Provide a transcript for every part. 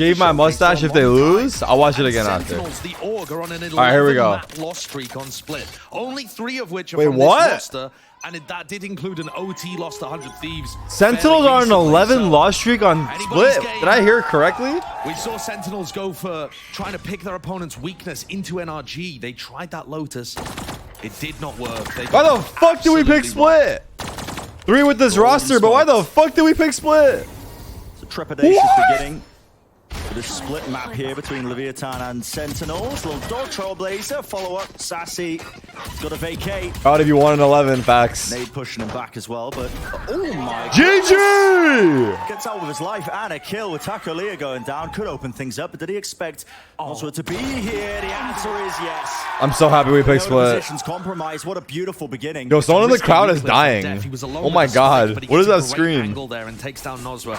Shave my mustache if they lose. I'll watch it again after. The Org are on an 11 All right, here we go. map loss streak on Split. Only 3 of which are Wait, from what? this roster, and that did include an OT loss to 100 Thieves. Sentinels are an 11 loss streak on Split. Did I hear correctly? We saw Sentinels go for trying to pick their opponent's weakness into NRG. They tried that Lotus. It did not work. Why the fuck did we pick Split? 3 with this roster, but why the fuck did we pick Split? It's a trepidatious beginning. For this split map here between Leviathan and Sentinels. Little dog Trailblazer, follow up. Sassy. He's got a vacate. Proud of you 1-11, facts. Nade pushing him back as well, but oh my GG! Gets out with his life and a kill with Taco Leah going down. Could open things up, but did he expect Oswald to be here? The answer is yes. I'm so happy we picked Split. Positions compromised. What a beautiful beginning. Yo, someone in the crowd is dying. Oh my god. What is that scream? There and takes down Nozra.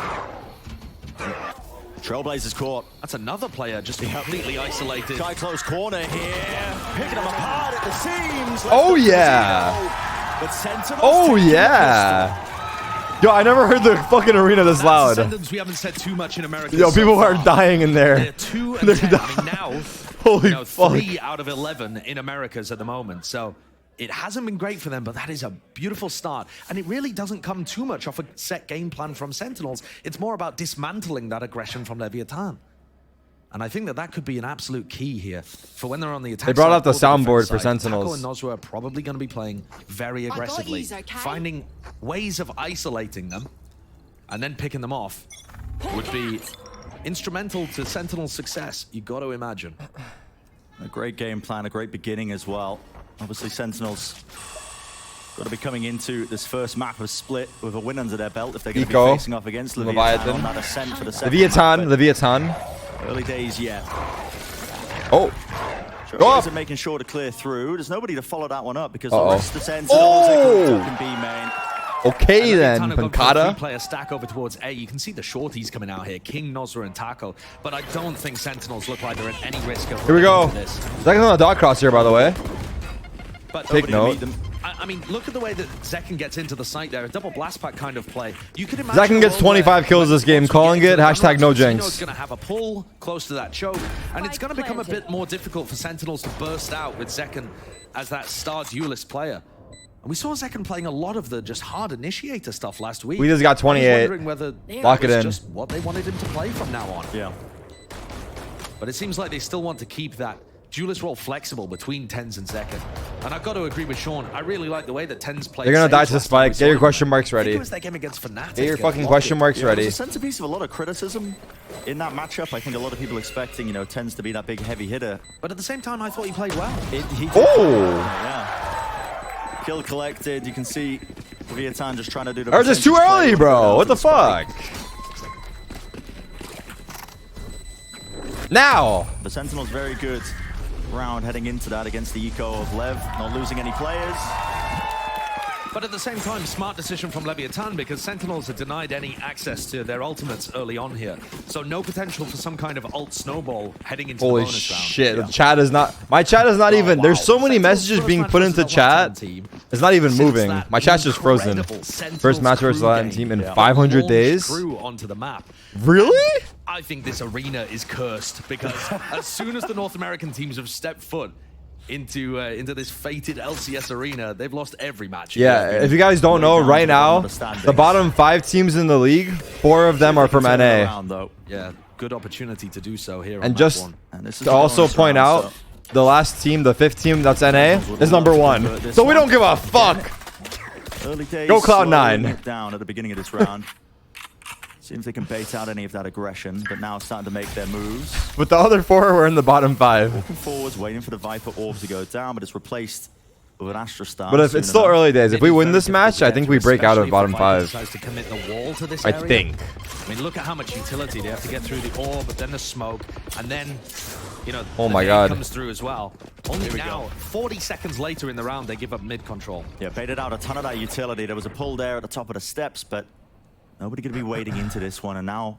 Trailblazers caught. That's another player just completely isolated. Try close corner here. Picking them apart at the seams. Oh yeah. But Sentinels. Oh yeah. Yo, I never heard the fucking arena this loud. We haven't said too much in America. Yo, people are dying in there. They're 2 and 10. I mean, now, holy fuck. 3 out of 11 in Americas at the moment. So it hasn't been great for them, but that is a beautiful start. And it really doesn't come too much off a set game plan from Sentinels. It's more about dismantling that aggression from Leviathan. And I think that that could be an absolute key here for when they're on the attack. They brought out the side or soundboard for defense side. Sentinels. Taco and Nozra are probably going to be playing very aggressively, finding ways of isolating them and then picking them off would be instrumental to Sentinel's success, you got to imagine. A great game plan, a great beginning as well. Obviously, Sentinels got to be coming into this first map of Split with a win under their belt if they're going to be facing off against Leviathan on that ascent for the second. Leviathan. Early days yet. Oh. Go up. Making sure to clear through. There's nobody to follow that one up because the rest of the Sentinels are in B main. Okay then, Pancata. Player stack over towards A. You can see the shorties coming out here, King, Nozra, and Taco. But I don't think Sentinels look like they're at any risk of. Here we go. Second on the dot cross here, by the way. But take note. I mean, look at the way that Zekken gets into the site there. A double blast pack kind of play. You could imagine Zekken gets 25 kills this game. Calling it. Hashtag no jinx. He's going to have a pull close to that choke. And it's going to become a bit more difficult for Sentinels to burst out with Zekken as that star duelist player. And we saw Zekken playing a lot of the just hard initiator stuff last week. We just got 28. Wondering whether lock it in. Just what they wanted him to play from now on. Yeah. But it seems like they still want to keep that duelist role flexible between TenZ and Zekken. And I've got to agree with Sean. I really like the way that TenZ plays. They're going to die to the spike. Get your question marks ready. It was that game against Fnatic. Get your fucking question marks ready. There's a centerpiece of a lot of criticism in that matchup. I think a lot of people expecting, you know, TenZ to be that big heavy hitter. But at the same time, I thought he played well. Yeah. Kill collected. You can see Leviathan just trying to do the... Or just too early, bro. What the fuck? Now. The Sentinel's very good round heading into that against the eco of LEV, not losing any players. But at the same time, smart decision from Leviathan because Sentinels are denied any access to their ultimates early on here. So no potential for some kind of ult snowball heading into the bonus round. Holy shit, the chat is not... My chat is not even... There's so many messages being put into chat. It's not even moving. My chat's just frozen. First match versus Latin team in 500 days. Onto the map. Really? I think this arena is cursed because as soon as the North American teams have stepped foot into this fated LCS arena, they've lost every match. Yeah, if you guys don't know, right now, the bottom 5 teams in the league, 4 of them are from NA. Yeah, good opportunity to do so here. And just to also point out, the last team, the 5th team that's NA, is number 1. So we don't give a fuck. Go Cloud9. Down at the beginning of this round. Seems they can bait out any of that aggression, but now starting to make their moves. But the other 4 were in the bottom 5. Walking forwards, waiting for the Viper orb to go down, but it's replaced with an Astra Star. But if it's still early days, if we win this match, I think we break out of bottom 5. To commit the wall to this I area. think. I mean, look at how much utility they have to get through the orb, but then the smoke, and then, you know, oh my god, comes through as well. Only now, 40 seconds later in the round, they give up mid control. Yeah, baited out a ton of that utility. There was a pull there at the top of the steps, but nobody going to be wading into this one, and now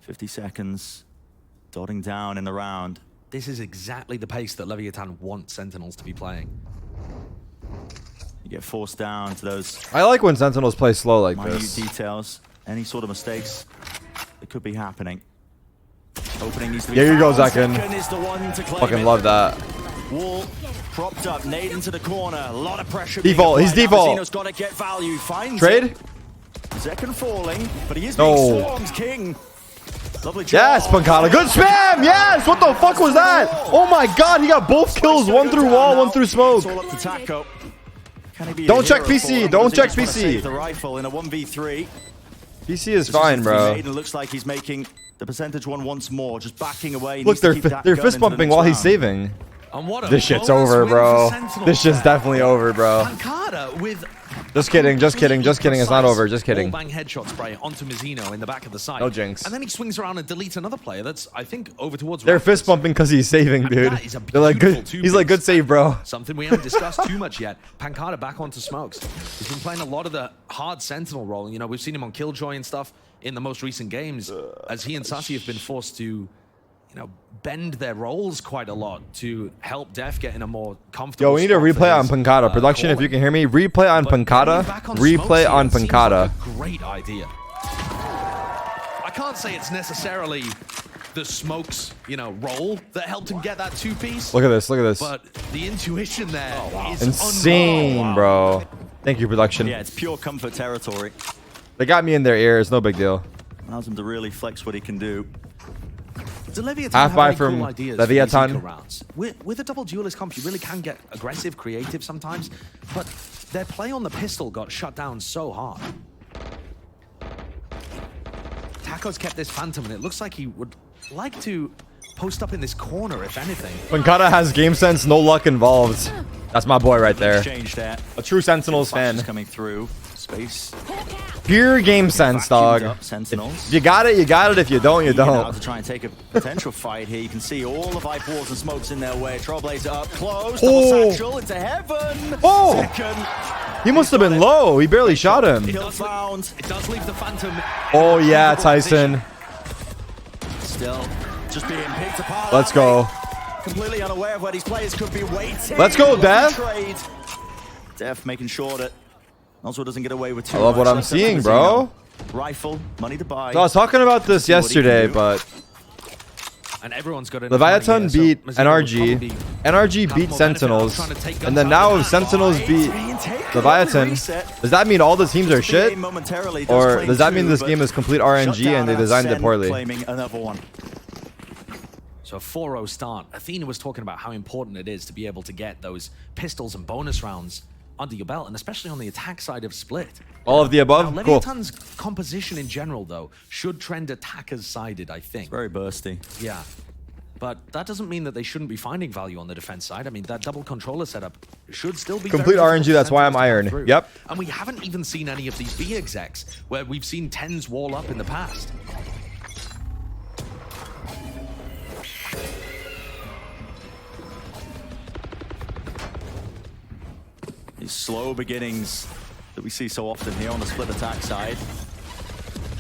50 seconds, dotting down in the round. This is exactly the pace that Leviathan wants Sentinels to be playing. You get forced down to those... I like when Sentinels play slow like minute this. Details, any sort of mistakes that could be happening. Opening needs to be There you go, found. Zakin. Second is the one to claim Fucking it. love that. Wall propped up, nade into the corner. A lot of pressure. Default, being he's applied. default. Mazino's got to get value. Finds Trade? it. Second falling, but he is No. being swarmed. King. Lovely job. Yes, Pancata. Good spam. Yes. What the fuck was that? Oh my god, he got both kills. One through wall, one through smoke. It's all up to Taco. Can he be Don't a check hero PC. for him? Don't Does he check just wanna PC. save the rifle in a 1v3. PC is fine, bro. It looks like he's making the percentage one once more, just backing away. He Look, needs to keep that they're gun fist into the bumping next while he's round. saving. And what a This shit's bonus over, win for bro. Sentinels This shit's there. definitely over, bro. Pancata with Just kidding, just kidding, just kidding. It's not over. Just kidding. Bang headshot spray onto Mizzino in the back of the side. No jinx. And then he swings around and deletes another player that's, I think, over towards They're Raptors. fist bumping because he's saving, And dude. that is a They're like, beautiful good. He's like, good two-piece. save, bro. Something we haven't discussed too much yet. Pancata back onto smokes. He's been playing a lot of the hard sentinel role. You know, we've seen him on Killjoy and stuff in the most recent games, as he and Sassy have been forced to, you know, bend their roles quite a lot to help Def get in a more comfortable. Yo, we need a spot for replay on his, Pancata. Production, if calling. you can hear me, replay on But Pancata. getting back on Replay smokes on here seems Pancata. like a great idea. I can't say it's necessarily the smokes, you know, role that helped him get that two-piece. Look at this. Look at this. But the intuition there is Insane, unreal. bro. Thank you, production. Yeah, it's pure comfort territory. They got me in their ears. No big deal. Allows him to really flex what he can do. The Leviathan Half have buy very from cool ideas for Leviathan. these eco rounds. With a double duelist comp, you really can get aggressive, creative sometimes, but their play on the pistol got shut down so hard. Taco's kept this Phantom, and it looks like he would like to post up in this corner, if anything. Pancata has game sense, no luck involved. That's my boy right there. Exchange there. A true Sentinels fan. Flashes coming through. Space. Pure game sense, Vacuumed dog. up Sentinels. If you got it, you got it. If you don't, you Eager now don't. to try and take a potential fight here. You can see all the Vipe walls and smokes in their way. Trailblazer up close. Oh. Double satchel into heaven. Oh. Second. He must have been low. He barely shot him. Kill found. It does leave the Phantom. Oh, yeah, in a Tyson. Still just being picked apart. Let's go. Completely unaware of where these players could be waiting. Let's go, Dev. Trade. Dev making sure that also doesn't get away with too I love what much. I'm That's seeing, Mazino. bro. Rifle, money to buy. So I was talking about this See what he can yesterday, do. but And everyone's got enough Leviathan money here, so beat Mazino would NRG. probably NRG have beat more benefit out of Sentinels. trying to take And guns then out now of if the Sentinels back. beat Being taken. Leviathan, Reset. does that mean all the teams are The shit? game momentarily does Or claim does that mean two, this but game is complete shut RNG down and they at designed it SEN, poorly? Claiming another one. So a 4-0 start. Athena was talking about how important it is to be able to get those pistols and bonus rounds under your belt, and especially on the attack side of Split. All of the Now, above? Cool. Leviathan's composition in general, though, should trend attackers sided, I think. Very bursty. Yeah. But that doesn't mean that they shouldn't be finding value on the defense side. I mean, that double controller setup should still be Complete very RNG, difficult that's for why I'm Sentinels to iron. come through. Yep. And we haven't even seen any of these B execs where we've seen 10s wall up in the past. These slow beginnings that we see so often here on the split attack side.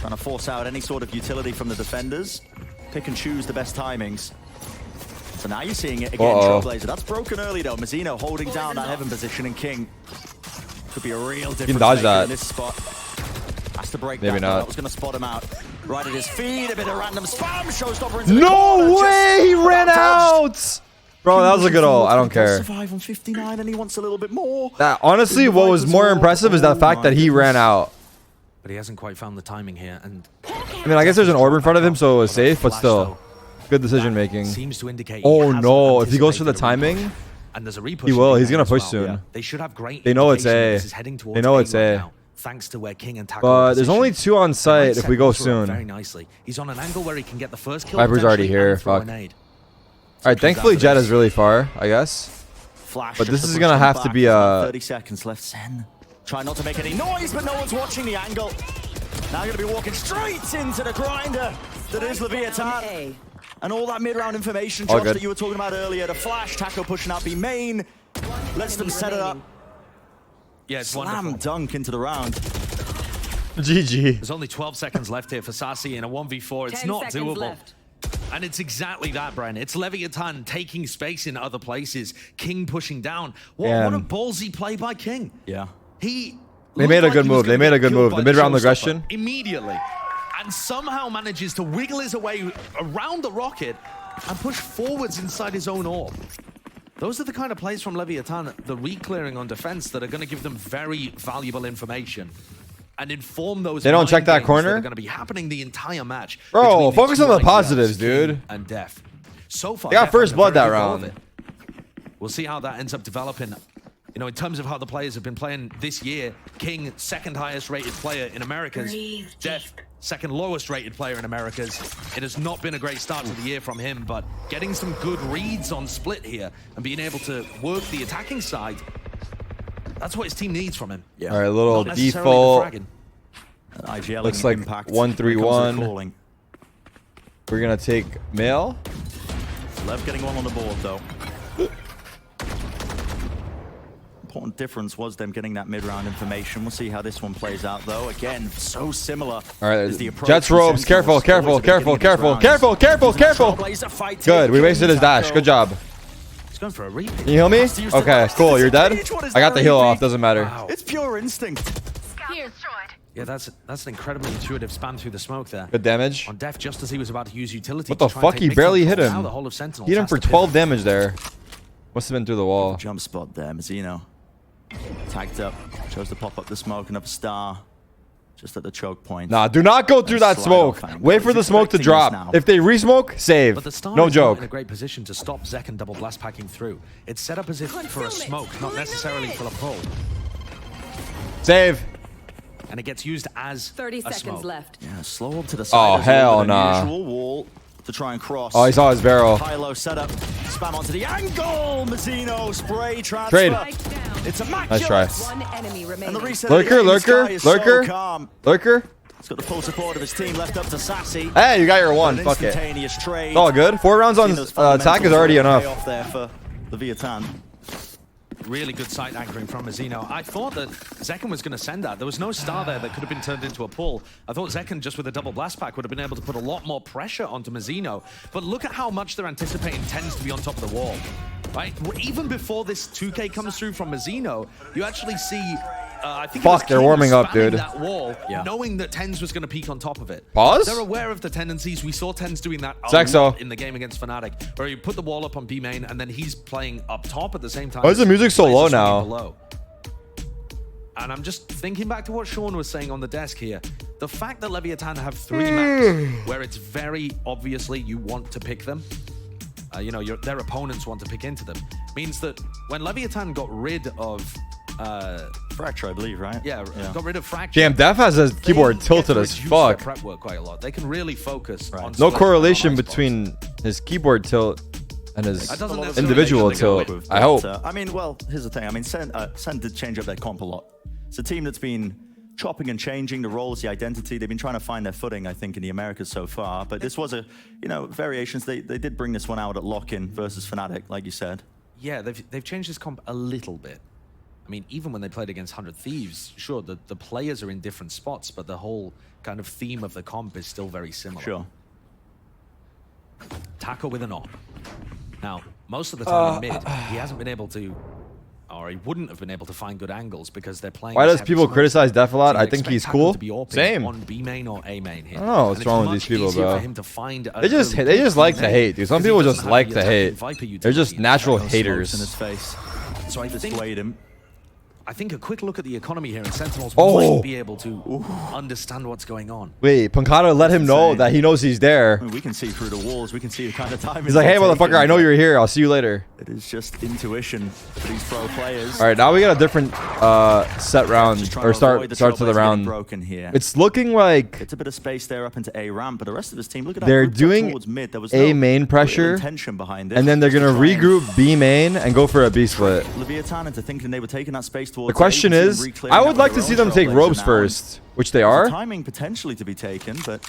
Trying to force out any sort of utility from the defenders. Pick and choose the best timings. So now you're seeing it again, Trailblazer. That's broken early though. Mazzino holding down that heaven position, and King could be a real difference dodge maker that. in this spot. Has to break Maybe that. not. That was going to spot him out. Right at his feet, a bit of random spam. Showstopper into the No corner, way! He just ran about touched. out! Bro, that was a good ult. I don't He does care. survive on 59 and he wants a little bit more. That, honestly, what was more impressive is the fact that he ran out. But he hasn't quite found the timing here. And I mean, I guess there's an orb in front of him, so it was safe, but still. Good decision making. seems to indicate Oh he hasn't no, if he goes for the anticipated a timing, repush. And there's a repush he will. in He's there gonna as push well. soon. Yeah. They should have great They know it's indication that A. this is heading towards They know A it's right A. now, thanks to where King and Taco but there's are only positioned. 2 on They site might if set we go Walter up soon. Very nicely. He's on an angle where he can get the first kill. Viper's already potentially, here, and throw a fuck. nade. Alright, thankfully Jet is really far, I guess. Flash But just this to is push gonna them have to back. be There's a- about 30 seconds left. Sen trying not to make any noise, but no one's watching the angle. Now going to be walking straight into the grinder that is Leviathan. And all that mid-round information, All Josh, good. that you were talking about earlier. The flash, Taco pushing out B main, lets them set it up. Yeah, it's Slam wonderful. dunk into the round. GG. There's only 12 seconds left here for Sassy in a 1v4. It's 10 not seconds doable. left. And it's exactly that, Bren. It's Leviathan taking space in other places. King pushing down. What a ballsy play by King. Yeah. He They made a looked good like he was move. They gonna made a get good killed move. by The mid-round showstopper aggression. immediately. and somehow manages to wiggle his way around the rocket and push forwards inside his own orb. Those are the kind of plays from Leviathan, the re-clearing on defense, that are going to give them very valuable information and inform those. They don't check that corner. That are going to be happening the entire match. Bro, focus on the positives, dude. And Def. So far, they got first blood that round. We'll see how that ends up developing. You know, in terms of how the players have been playing this year, King, second highest rated player in Americas. Def, second lowest rated player in Americas. It has not been a great start to the year from him, but getting some good reads on split here and being able to work the attacking side, that's what his team needs from him. Yeah. All right, little default. Looks like impact 1-3-1. We're going to take male. Lev getting one on the board, though. Important difference was them getting that mid-round information. We'll see how this one plays out, though. Again, so similar. All right, Jets ropes. Careful, careful, careful, careful, careful, careful, careful. Good, we wasted his dash. Good job. He's going for a repeat. Can you heal me? Okay, cool. You're dead? I got the heal off. Doesn't matter. Wow. It's pure instinct. Yeah, that's an incredibly intuitive spam through the smoke there. Good damage. On Def, just as he was about to use utility. What the fuck? He barely hit him. Hit him for 12 damage there. Must have been through the wall. Jump spot there, Mazzino. Tagged up, chose to pop up the smoke, another star, just at the choke point. Nah, do not go through that smoke. Wait for the smoke to drop. If they re-smoke, save. But the star no is joke. Not in a great position to stop Zek and double blast packing through. It's set up as if for a smoke, not necessarily for a pull. Save. And it gets used as 30 seconds smoke. left. Yeah, slow up to the side. Oh, hell nah. Wall to try and cross. Oh, he saw his barrel. High-low setup. Spam onto the angle. Mazzino spray transfer. Trade. It's a nice try. One enemy remaining. And the reset Lurker, lurker, lurker, lurker. He's got the full support of his team left up to Sassy. Hey, you got your one. Fuck it. It's all good. 4 rounds on attack is already enough. Off there for Leviathan. Really good sight anchoring from Mazzino. I thought that Zekken was going to send that. There was no star there that could have been turned into a pull. I thought Zekken, just with a double blast pack, would have been able to put a lot more pressure onto Mazzino. But look at how much they're anticipating tends to be on top of the wall. Right? Even before this 2K comes through from Mazzino, you actually see... I think fuck, they're warming up, dude. That wall, knowing that Tens was going to peek on top of it. Pause? They're aware of the tendencies. We saw Tens doing that a lot in the game against Fnatic, where you put the wall up on B main, and then he's playing up top at the same time. Why is the music so low now? Below. And I'm just thinking back to what Sean was saying on the desk here. The fact that Leviathan have 3 maps where it's very obviously you want to pick them, you know, their opponents want to pick into them, means that when Leviathan got rid of Fracture, I believe, right? Yeah, got rid of Fracture. Damn, Def has his keyboard tilted as fuck. Prep work quite a lot. They can really focus on no correlation between his keyboard tilt and his individual tilt. I hope. I mean, well, here's the thing. I mean, SEN did change up their comp a lot. It's a team that's been chopping and changing the roles, the identity. They've been trying to find their footing, I think, in the Americas so far. But this was variations. They did bring this one out at lock-in versus Fnatic, like you said. Yeah, they've changed this comp a little bit. I mean, even when they played against 100 Thieves, sure, the players are in different spots, but the whole kind of theme of the comp is still very similar. Sure. Taco with an op. Now, most of the time in mid, he hasn't been able to, or he wouldn't have been able to find good angles because they're playing. Why does people criticize Def a lot? I think he's cool. Same. On B main or A main here. I don't know what's wrong with these people, bro. They just like to hate, dude. Some people just like to hate. They're just natural haters. In his face. So I think him. I think a quick look at the economy here, and Sentinels might be able to understand what's going on. Wait, Pancata let him know that he knows he's there. I mean, we can see through the walls. We can see the kind of time. He's like, hey, motherfucker, I know you're here. I'll see you later. It is just intuition for these pro players. All right, now we got a different set round, or start to the round. Broken here. It's looking like it's a bit of space there up into A ramp, but the rest of his team, look at that. They're doing mid. There was A main pressure, behind it, and then they're going to regroup B main and go for a B split. Leviathan into thinking they were taking that space towards the question is, I would like to see them take ropes first, which they are. Timing potentially to be taken, but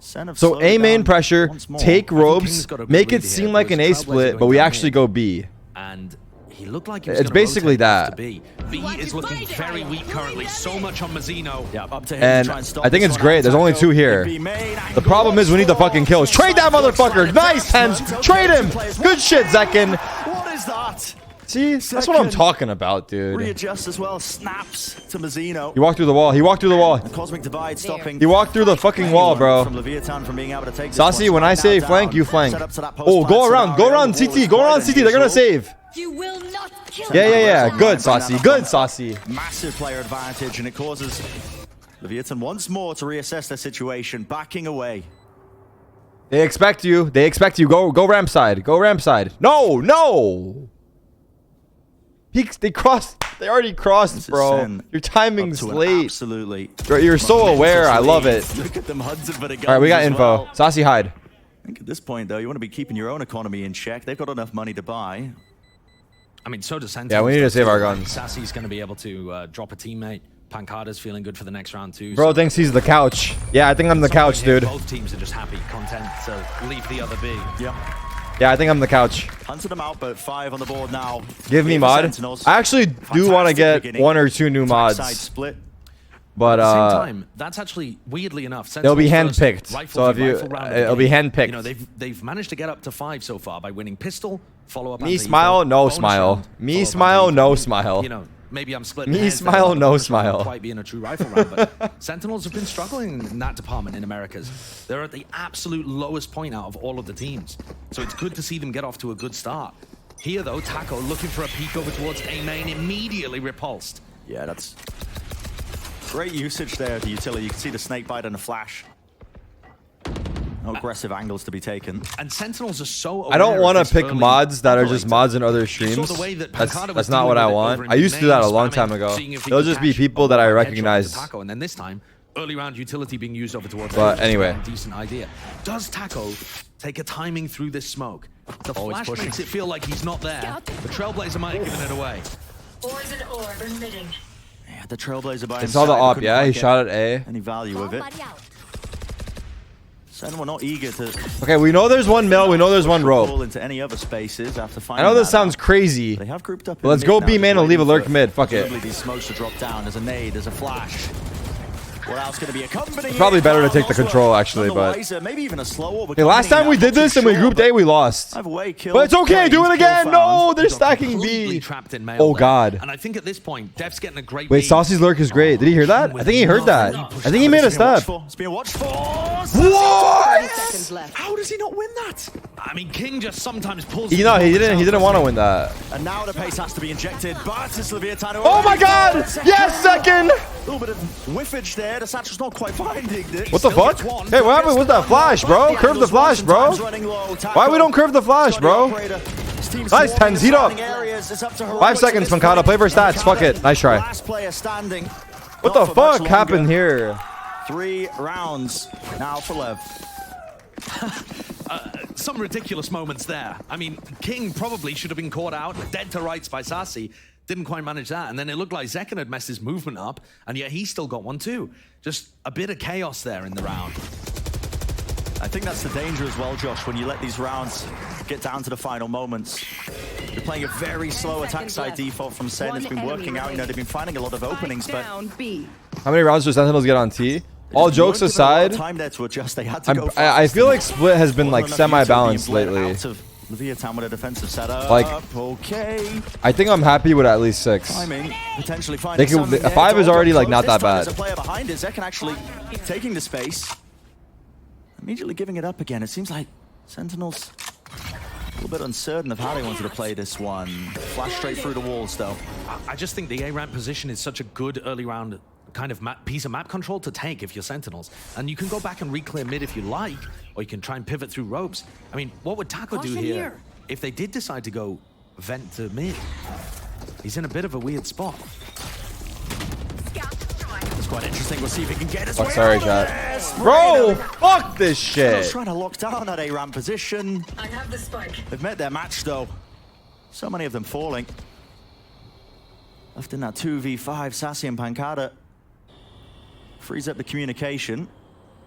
so A main pressure, take ropes, make it seem like an A split, but we actually go B. And he looked like he was it's basically that. B is looking very weak currently. So much on Mazzino. Yeah, up to him. And I think it's great. There's only 2 here. The problem is we need the fucking kills. Trade that motherfucker. Nice, Tens. Trade him. Good shit, Zekken. What is that? See, that's what I'm talking about, dude. Readjust as well. Snaps to Mazzino. He walked through the wall. He walked through the wall. The Cosmic Divide stopping. He walked through the fucking wall, bro. From Leviathan from being able to take Saucy, when I say flank, you flank. Oh, go around CT. Go around CT. They're gonna save. You will not kill Yeah. Good, Saucy. Good, Saucy. Massive player advantage, and it causes Leviathan once more to reassess their situation, backing away. They expect you. They expect you. Go ramp side. Go ramp side. No. They crossed. They already crossed, bro. Your timing's late. Absolutely. You're so aware. I love it. Look at them hunting for the guns. All right, we got info. Well. Saucy, hide. I think at this point, though, you want to be keeping your own economy in check. They've got enough money to buy. I mean, so does Sentinels. Yeah, we need to save our guns. Sassy's going to be able to drop a teammate. Pancada's feeling good for the next round too. Bro thinks he's the couch. Yeah, I think I'm the couch, dude. Both teams are just happy, content to leave the other be. Yeah, I think I'm the couch. Hunted them out, but 5 on the board now. Give me mod. I actually do want to get 1 or 2 new mods. Split. But at the same time, that's actually weirdly enough. They'll be handpicked. So if you, it'll be handpicked. You know, they've managed to get up to 5 so far by winning pistol, follow up. Me smile, no smile. Me smile, no smile. You know, maybe I'm splitting. Me smile, no smile. Quite being a true rifle round, but Sentinels have been struggling in that department in Americas. They're at the absolute lowest point out of all of the teams. So it's good to see them get off to a good start. Here though, Taco looking for a peek over towards A main, immediately repulsed. Yeah, that's great usage there of the utility. You can see the snake bite and a flash. No aggressive angles to be taken. And Sentinels are so I don't want to pick mods that are just mods in other streams. That's not what I want. I used to do that a long time ago. They'll just be people that I recognize. And then this time, early round utility being used over towards. But anyway, decent idea. Does Taco take a timing through this smoke? The flash makes it feel like he's not there. The Trailblazer might have given it away. Poison orb emitting. Yeah, the Trailblazer by himself. It's all the op, yeah? He shot at A. Any value of it. Sen we're not eager to. Okay, we know there's 1 mil. We know there's 1 rope. Into any other spaces after I know this sounds crazy. They have grouped up. But let's go B main and leave a lurk mid. Fuck it. These smokes to drop down. There's a nade. There's a flash. What else going to be accompanying? It's probably better to take the control actually, but maybe even a slow. Hey, last time we did this and we grouped A, we lost. But it's okay. Do it again. No, they're stacking B. Oh god. And I think at this point, Dev's getting a great. Wait, Saucy's lurk is great. Did he hear that? I think he heard that. I think he made a step. It's being watched for. What? How does he not win that? I mean, King just sometimes pulls. You know, he didn't want to win that. And now the pace has to be injected. But it's Leviathan. Oh my god! Yes, second. A little bit of whiffage there. The Satchel's not quite finding it. What the fuck? Hey, what happened with that flash, bro? Curve the flash, bro. Why we don't curve the flash, bro? Nice, 10s. Heat up. 5 seconds, Pancada. Play for stats. Fuck it. Nice try. What the fuck happened here? 3 rounds now for Lev. Some ridiculous moments there. I mean, King probably should have been caught out, dead to rights by Sassy. Didn't quite manage that. And then it looked like Zekken had messed his movement up, and yet he still got 1 too. Just a bit of chaos there in the round. I think that's the danger as well, Josh, when you let these rounds get down to the final moments. You're playing a very slow attack side default from SEN. It's been working out. You know, they've been finding a lot of openings, but... How many rounds do Sentinels get on T? All jokes aside, I feel like Split has been like semi-balanced lately. Leviathan with a defensive setup. Like, okay. I think I'm happy with at least 6. Potentially they can, 5 is already like not that bad. There's a player behind it. Zekken actually taking the space, immediately giving it up again. It seems like Sentinels a little bit uncertain of how they wanted to play this one. Flash straight through the walls, though. I just think the A ramp position is such a good early round kind of piece of map control to take if you're Sentinels. And you can go back and re-clear mid if you like, or you can try and pivot through ropes. I mean, what would Taco do here if they did decide to go vent to mid? He's in a bit of a weird spot. It's quite interesting. We'll see if he can get his way sorry, chat. Bro, fuck this shit. Trying to lock down that A-ramp position. I have the spike. They've met their match, though. So many of them falling. Left in that 2v5, Sassy and Pancada. Freeze up the communication.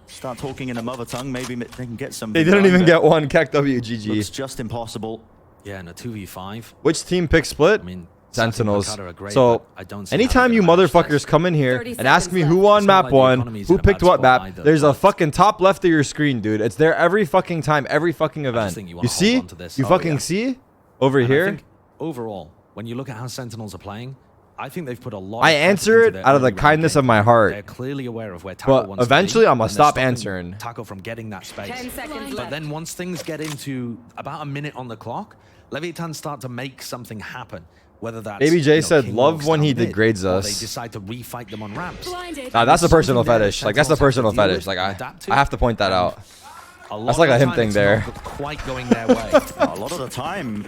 Start talking in a mother tongue. Maybe they can get some. They didn't even get 1. Kek WGG. It's just impossible. Yeah, in a 2v5. Which team picked Split? I mean, Sentinels. So anytime you motherfuckers come in here and ask me who won map 1, who picked what map, there's a fucking top left of your screen, dude. It's there every fucking time, every fucking event. You see? You fucking see? Over here? Overall, when you look at how Sentinels are playing, I think they've put a lot. I answer it out of the kindness of my heart. They're clearly aware of where Taco wants eventually, to be, I'm gonna and they're stop stopping answering. Taco from getting that space. 10 seconds But left. then once things get into about a minute on the clock, Leviathan start to make something happen. Whether that's Baby J said, King "Love walks when down he mid, degrades or us." They decide to refight them on ramps. Blinded. Nah, that's a There's personal something there fetish. Like that's a Sentinels have to personal deal with fetish. Like and adapt to. I have to point that out. A lot That's like of a the him time thing it's there. not quite going their way. A lot of the time,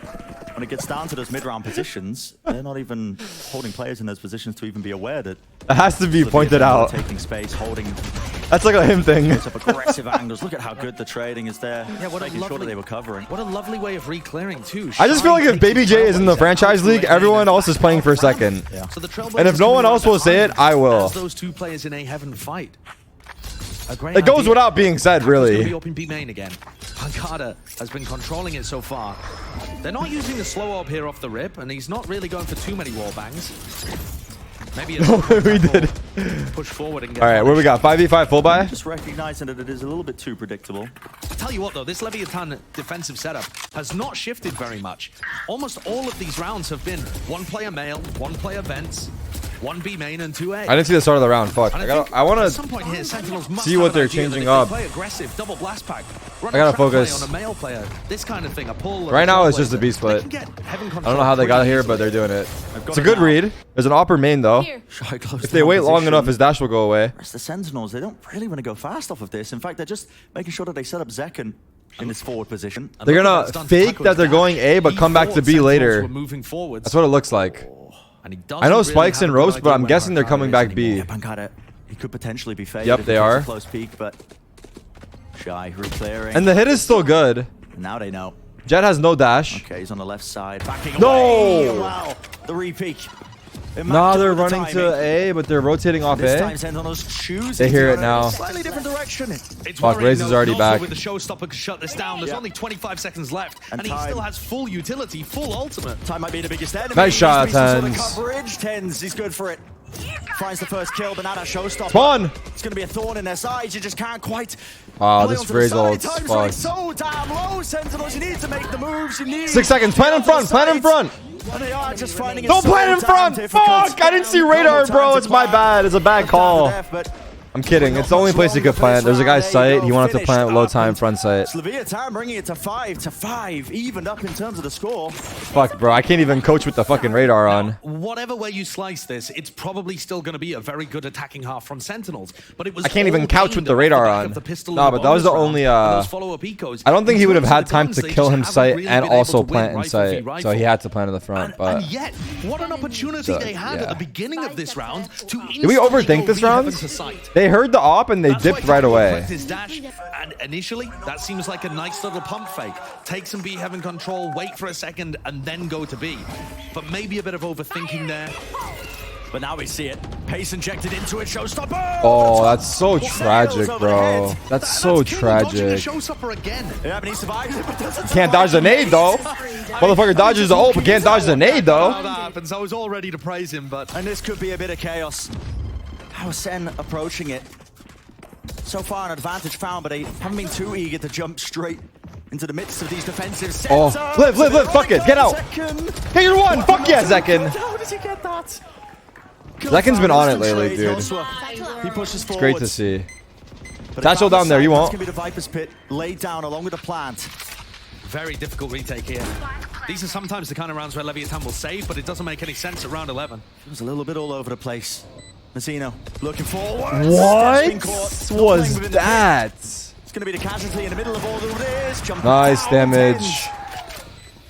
when it gets down to those mid-round positions, they're not even holding players in those positions to even be aware that It has to be the pointed Vietnam are out. taking space, holding That's like a him thing. those aggressive angles. Look at how good the trading is there. Yeah, what a making sure that lovely- they were covering. What a lovely way of re-clearing too. I just feel like if Baby J is in the franchise league, everyone else is playing for second. Yeah. So the And if no one else will say it, I will. As those two players in A heaven fight. A great It goes idea. without being said, Taco's gonna be really. open B main again. Pancada has been controlling it so far. They're not using the slow orb here off the rip, and he's not really going for too many wall bangs. Maybe We did. push forward and get All right, what we got? 5v5 full buy? Just recognizing that it is a little bit too predictable. I tell you what though, this Leviathan defensive setup has not shifted very much. Almost all of these rounds have been one player male, one player vents, one B main and 2A. I didn't see the start of the round. Fuck. And I want at some to. point here, Sentinels must see have what an they're idea that changing if they up. Play aggressive, double blast pack. Run I gotta a trap play focus. on a male player. This kind of thing, a pull. Right now it's just a B split. I don't know how they got here, but they're doing it. It's a good read. There's an upper main though. Here. Shy close If they down wait long position. enough, his dash will go away. Whereas the Sentinels, they don't really want to go fast off of this. In fact, they're just making sure that they set up Zekken in his forward position. They're gonna fake that they're going A, but come back to B later. Moving forwards. That's what it looks like. And he I know doesn't spikes really and have a good ropes, but idea I'm where guessing they're Pancada coming is back anymore. B. Yeah, Pancada, he could potentially be favored. Yep, if they he takes are. a close peek, but Shy re-clearing. And the hit is still good. Now they know. Jet has no dash. Okay, he's on the left side, backing No! away. Wow, the re-peek. Nah, they're running to A, but they're rotating off This A. time Sentinels choose. They hear it now. Slightly different direction. It's Fuck, worrying, Raze is though, already not back. With the showstopper could shut this down. There's Yeah. only 25 seconds left, And and he time. still has full utility, full ultimate. Time might be the biggest enemy. Nice shot, He's doing some Tens. sort of coverage. Tens, he's good for it. Finds the first kill, but now that showstopper. Spawn! It's going to be a thorn in their sides. You just can't quite. Wow, play this onto the Raze side. ult's Time's running fucked. so damn low, Sentinels. You need to make the moves. You need 6 seconds. Plan in front. Plan in front. And they are just finding it Don't so plan in damn front. difficult. Fuck! I didn't see radar, bro. It's my bad. It's a bad call. I'm kidding. It's the only place he could plant. There's a guy's site. He wanted to plant low time front site. Leviathan bringing it to 5-5, evened up in terms of the score. Fuck, bro. I can't even coach with the fucking radar on. Whatever way you slice this, it's probably still going to be a very good attacking half from Sentinels. But it was I can't even all couch gained with the off radar back on. of the pistol Nah, in the but that was the bonus only, round and those follow-up ecos. I don't think he In would have terms of had the time guns, to they kill just him haven't site really and been able also to win plant in rifle site. v So rifle. he had to plant in the front. And But yet, what an opportunity they had at the beginning of this round to did we overthink this round? Sight. They heard the op and they That's why dipped right Taco away. clicked his dash, and initially, that seems like a nice little pump fake. Take some B heaven control, wait for a second, and then go to B. But maybe a bit of overthinking there. But now we see it. Pace injected into it. Showstopper. Oh, that's so tragic, bro. That's so King dodging a tragic. showstopper again. Yeah, but he survives it, but doesn't Can't dodge the nade, though. Motherfucker dodges the ult, but can't dodge the nade, How though. that happens. I was all ready to praise him, but And this could be a bit of chaos. How is SEN approaching it? So far an advantage found, but they haven't been too eager to jump straight into the midst of these defensive Oh, centers. live, fuck it, get out. Zekken. Hey, you're one. Fuck yeah, Zekken. How did he get that? Zekken's been on it lately, dude. He pushes It's forward. great to see. Satchel down there, you It's won't. gonna be the Viper's Pit laid down along with the plant. very difficult retake here. These are sometimes the kind of rounds where Leviathan will save, but it doesn't make any sense at round 11. It was a little bit all over the place. Mazzino looking forward. What Being caught. Still was playing within the pit. that? It's going to be the casualty in the middle of all of this. Jumping Nice down, damage. Tens.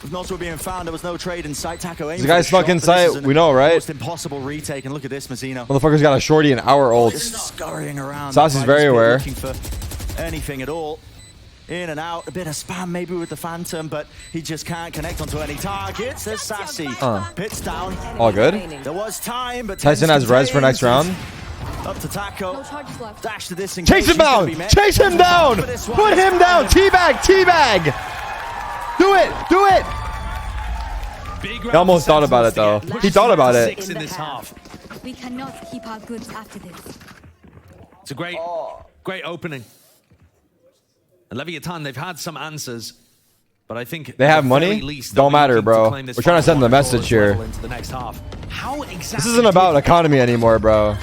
With Nozzle being found, there was no trade in sight. Taco aiming The guy for snuck shot, in but this is sight, an we know, right? almost impossible retake, and look at this, Mazzino. Motherfucker's got a shorty and our ult. Just scurrying around. Saucy's Viper's very Pit aware. Looking for anything at all. In and out, a bit of spam maybe with the Phantom, but he just can't connect onto any targets. There's Sassy. Pits down. All good. There was time, but Tyson has res for next round. Up to Taco. No charges left. Dash to this. Chase him down! Chase him down! Put him down! Teabag! Teabag! Do it! Do it! Big He almost thought about it, though. He thought about it. 6 in this half. We cannot keep our goods after this. It's a great opening. And Leviathan, they've had some answers. But I think they have money. Don't matter, bro. We're trying to send the message here. Into the next half. How exactly this isn't about economy anymore, bro.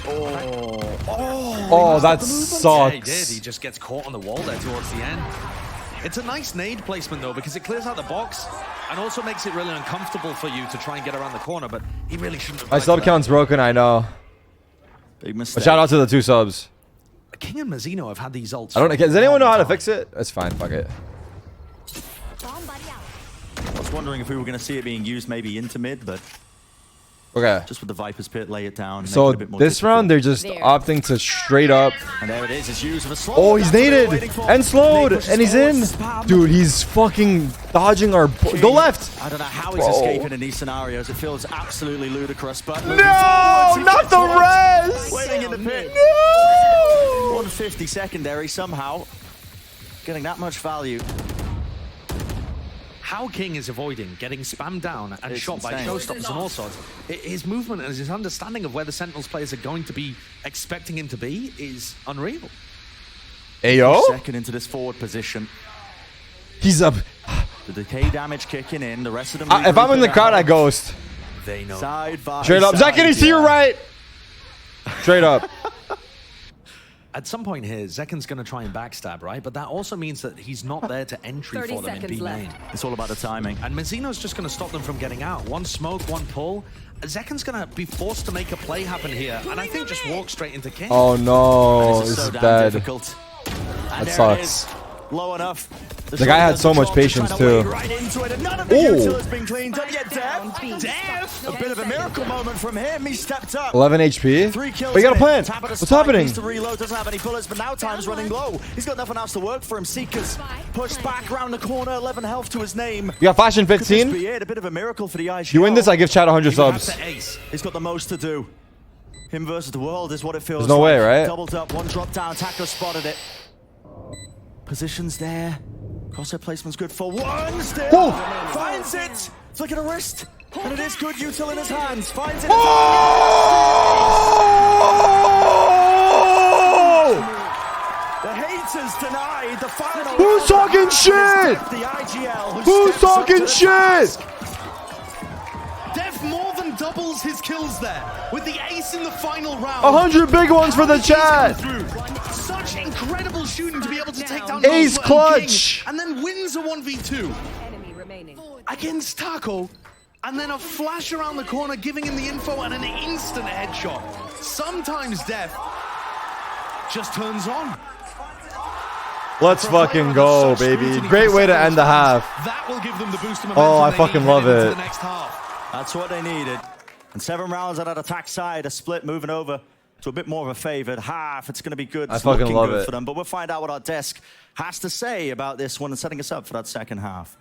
Oh, that sucks. Yeah, he did. He just gets caught on the wall there towards the end. It's a nice nade placement, though, because it clears out the box and also makes it really uncomfortable for you to try and get around the corner, but he really shouldn't have. My sub count's broken, I know. Big mistake. But shout out to the 2 subs. King and Mazzino have had these ults. I don't know. Does anyone know how to fix it? It's fine. Fuck it. I was wondering if we were going to see it being used maybe into mid, but Okay. just with the Viper's Pit, lay it down. So it a bit more this difficult. round, they're just opting to straight up. And there it is. It's used with a slow. Oh, he's naded and slowed, and he's in. Dude, he's fucking dodging our. Go left. I don't know how he's escaping in these scenarios. It feels absolutely ludicrous. But No, not the res. waiting in the pit. No. 150 secondary somehow getting that much value. How King is avoiding getting spammed down and It's shot by insane. showstoppers and all sorts. His movement and his understanding of where the Sentinels players are going to be expecting him to be is unreal. Ayo. Second into this forward position. He's up. The decay damage kicking in. The rest of them. If I'm in the crowd, I ghost. They know. Side by Straight up. side, Zekany, see you right. Straight up. At some point here, Zekken's going to try and backstab, right? But that also means that he's not there to entry 30 for them in seconds B main. left. It's all about the timing. And Mazzino's just going to stop them from getting out. One smoke, one pull. Zekken's going to be forced to make a play happen here. And I think just walk straight into King. Oh no, This is this so is damn bad. difficult. That And there it sucks. is. Low enough. The guy had so much patience, too. Right into it, and none of the Ooh. util has been cleaned up yet. Dev, a bit of a miracle moment from him. He stepped up. 11 HP. 3 kills. But you got a in. plan. Tap at a What's spike, happening? needs to reload, doesn't have any bullets, but now time's running low. He's got nothing else to work for him. Seekers pushed back around the corner, 11 health to his name. You got flash in Could this 15. be it? A bit of a miracle for the IGL. You win this, I give Chad 100 He would have subs. to ace. He's got the most to do. Him versus the world is what it feels There's no way, right? Doubled up, one drop down, Taco spotted it. Positions there. Crosshair placement's good for one still. Whoa. Finds it. Flick of the wrist. And it is good util in his hands. Finds it. Oh! The haters denied the final. Who's talking shit? The IGL. Who's talking shit? Dev more than doubles his kills there with the ace in the final round. 100 big ones for the chat. Such incredible shooting to be able to take down Ace Nova and clutch. King, and then wins a 1v2 Enemy remaining. against Taco, and then a flash around the corner giving him the info and an instant headshot. Sometimes Dev just turns on. Let's fucking go, baby. Great way to end the half. That will give them the boost of Oh, I momentum they fucking need love heading into it. the next half. That's what they needed. And 7 rounds on that attack side, a split moving over to a bit more of a favored half. It's going to be good. I It's fucking looking love good it. for them. But we'll find out what our desk has to say about this one and setting us up for that second half.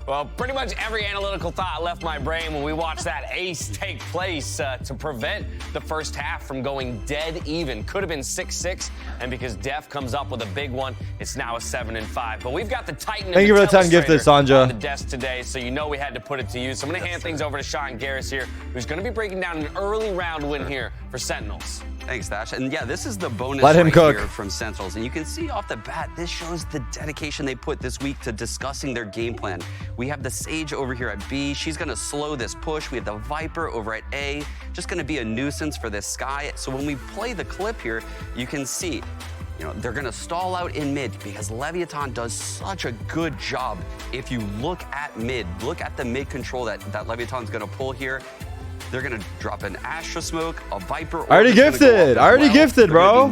Well, pretty much every analytical thought left my brain when we watched that ace take place to prevent the first half from going dead even. Could have been 6-6, and because Def comes up with a big one, it's now a 7-5. But we've got the Titan. Thank you for the 10 gifted, Sanja. On the desk today, so you know we had to put it to use. So I'm going to hand things over to Sean Garris here, who's going to be breaking down an early round win here for Sentinels. Thanks, Dash. And yeah, this is the bonus Let him right cook. here from Sentinels. And you can see off the bat, this shows the dedication they put this week to discussing their game plan. We have the Sage over here at B. She's going to slow this push. We have the Viper over at A. Just going to be a nuisance for this Sky. So when we play the clip here, you can see, you know, they're going to stall out in mid because Leviathan does such a good job. If you look at mid, look at the mid control that Leviathan's going to pull here. They're going to drop an Astra Smoke, a Viper. I already gifted. I already gifted, bro.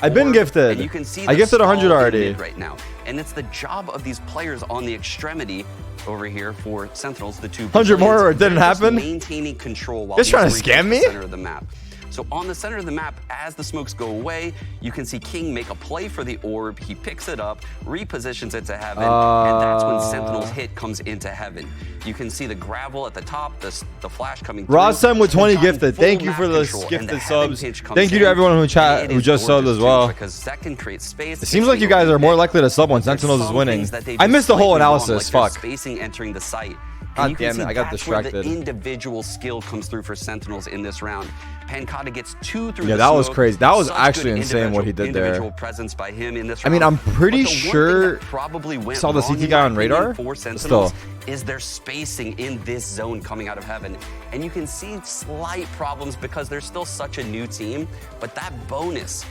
I've been gifted. And you can see I gifted 100 stall in already. mid right now. And it's the job of these players on the extremity over here for Sentinels, the two 100 more or it didn't They're just happen? maintaining control while Just trying to these reach scam me? the center of the map. So on the center of the map, as the smokes go away, you can see King make a play for the orb. He picks it up, repositions it to heaven, and that's when Sentinel's hit comes into heaven. You can see the gravel at the top, the flash coming through. Rosem with 20 They've gotten gifted. full Thank you map for the control, and gifted the heaven subs. pinch comes Thank you to in, everyone who and it who is just subbed gorgeous as too, well. Because that can create space. It seems like you guys are more likely to sub when Sentinels is winning. I missed the whole analysis. Fuck. Spacing entering the site. And you can damn see it, I got that's where the distracted. individual skill comes through for Sentinels in this round. Pancata gets 2 through Yeah, the that was smoke. crazy. That was Such actually good insane what he did there. individual presence by him in this I mean, round. I'm pretty But the one thing sure that probably went saw the wrong, CT in guy my on opinion, radar, for but Sentinels still. is their spacing in this zone coming out of heaven. And you can see slight problems because they're still such a new team, but that bonus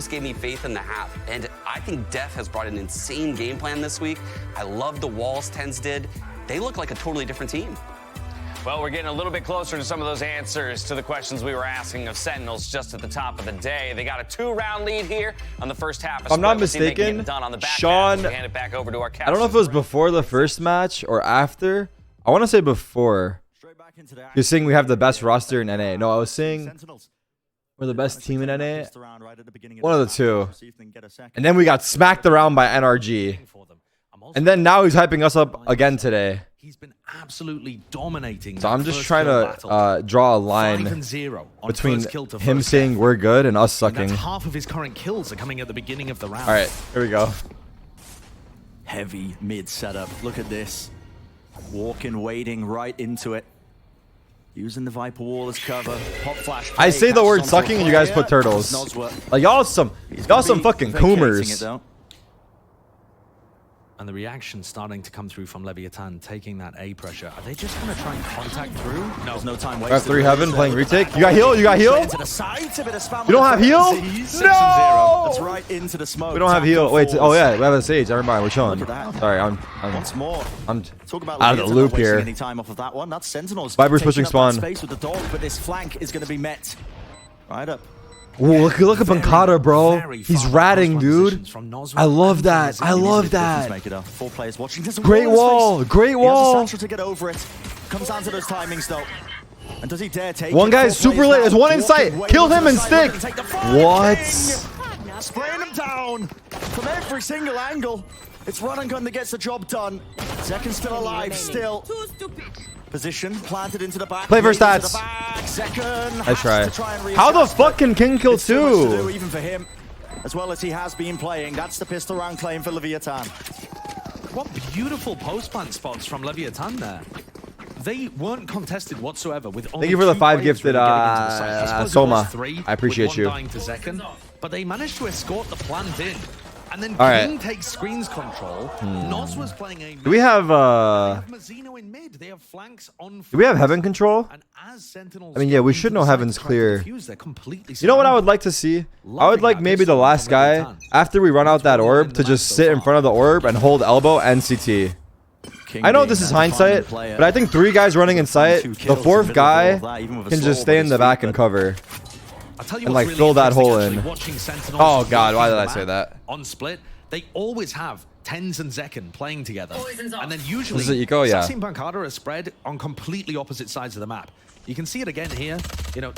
gave me faith in the half. And I think Def has brought an insane game plan this week. I love the walls TenZ did. They look like a totally different team. Well, we're getting a little bit closer to some of those answers to the questions we were asking of Sentinels just at the top of the day. They got a 2-round lead here on the first half. If I'm not mistaken, Sean, hand it back over to our I don't know if it was before the first match or after. I want to say before. You're saying we have the best roster in NA. No, I was saying we're the best team in NA. One of the two. And then we got smacked around by NRG. And then now he's hyping us up again today. He's been absolutely dominating. So I'm just trying to draw a line between him saying we're good and us sucking. That's half of his current kills are coming at the beginning of the round. All right, here we go. Heavy mid setup. Look at this. Walking, wading right into it. Using the Viper wall as cover. Pop flash. I say the word sucking and you guys put turtles. Like y'all some fucking coomers. And the reaction starting to come through from Leviathan, taking that A pressure. Are they just going to try and contact through? No, there's no time wasted. Got 3 heaven playing retake. You got heal? You got heal? You don't have heal? No! That's right into the smoke. We don't have heal. Wait, oh yeah, we have a sage. Never mind, we're chilling. Sorry, I'm Talk about out of the loop here. Any time off of that one. That's Sentinels. Viper's pushing spawn. Space with the dog, but this flank is going to be met. Right up. Ooh, look at Pancata, bro. He's ratting, dude. I love that. I love that. Great wall. Great wall. To get over it. Comes down to those timings, though. And does he dare take one guy's super late. There's one in sight. Kill him and stick. What? Spraying him down from every single angle. It's run and gun that gets the job done. Zeken's still alive, still. Position planted into the back. Play for stats. I try. How the fuck can King kill 2? Even for him, as well as he has been playing. That's the pistol round claim for Leviathan. What beautiful post plant spots from Leviathan there. They weren't contested whatsoever. With only Thank you for the 5 gifted Soma. I appreciate you. Dying to Zeken, but they managed to escort the plant in. And then King takes screens control. Nos was playing a. Do we have Mazzino in mid. They have flanks on. Do we have heaven control? And as Sentinels I mean, yeah, we should know heaven's clear. They're completely you know what I would like to see? I would like maybe the last guy, after we run out that orb, to just sit in front of the orb and hold elbow and CT. I know this is hindsight, but I think 3 guys running in sight, the 4th guy can just stay in the back and cover. And like fill that hole in. Oh god, why did I say that? On split, they always have TenZ and Zeken playing together. And then usually, this is Eco, yeah. Sassy and Pancata are spread on completely opposite sides of the map. You can see it again here. You know,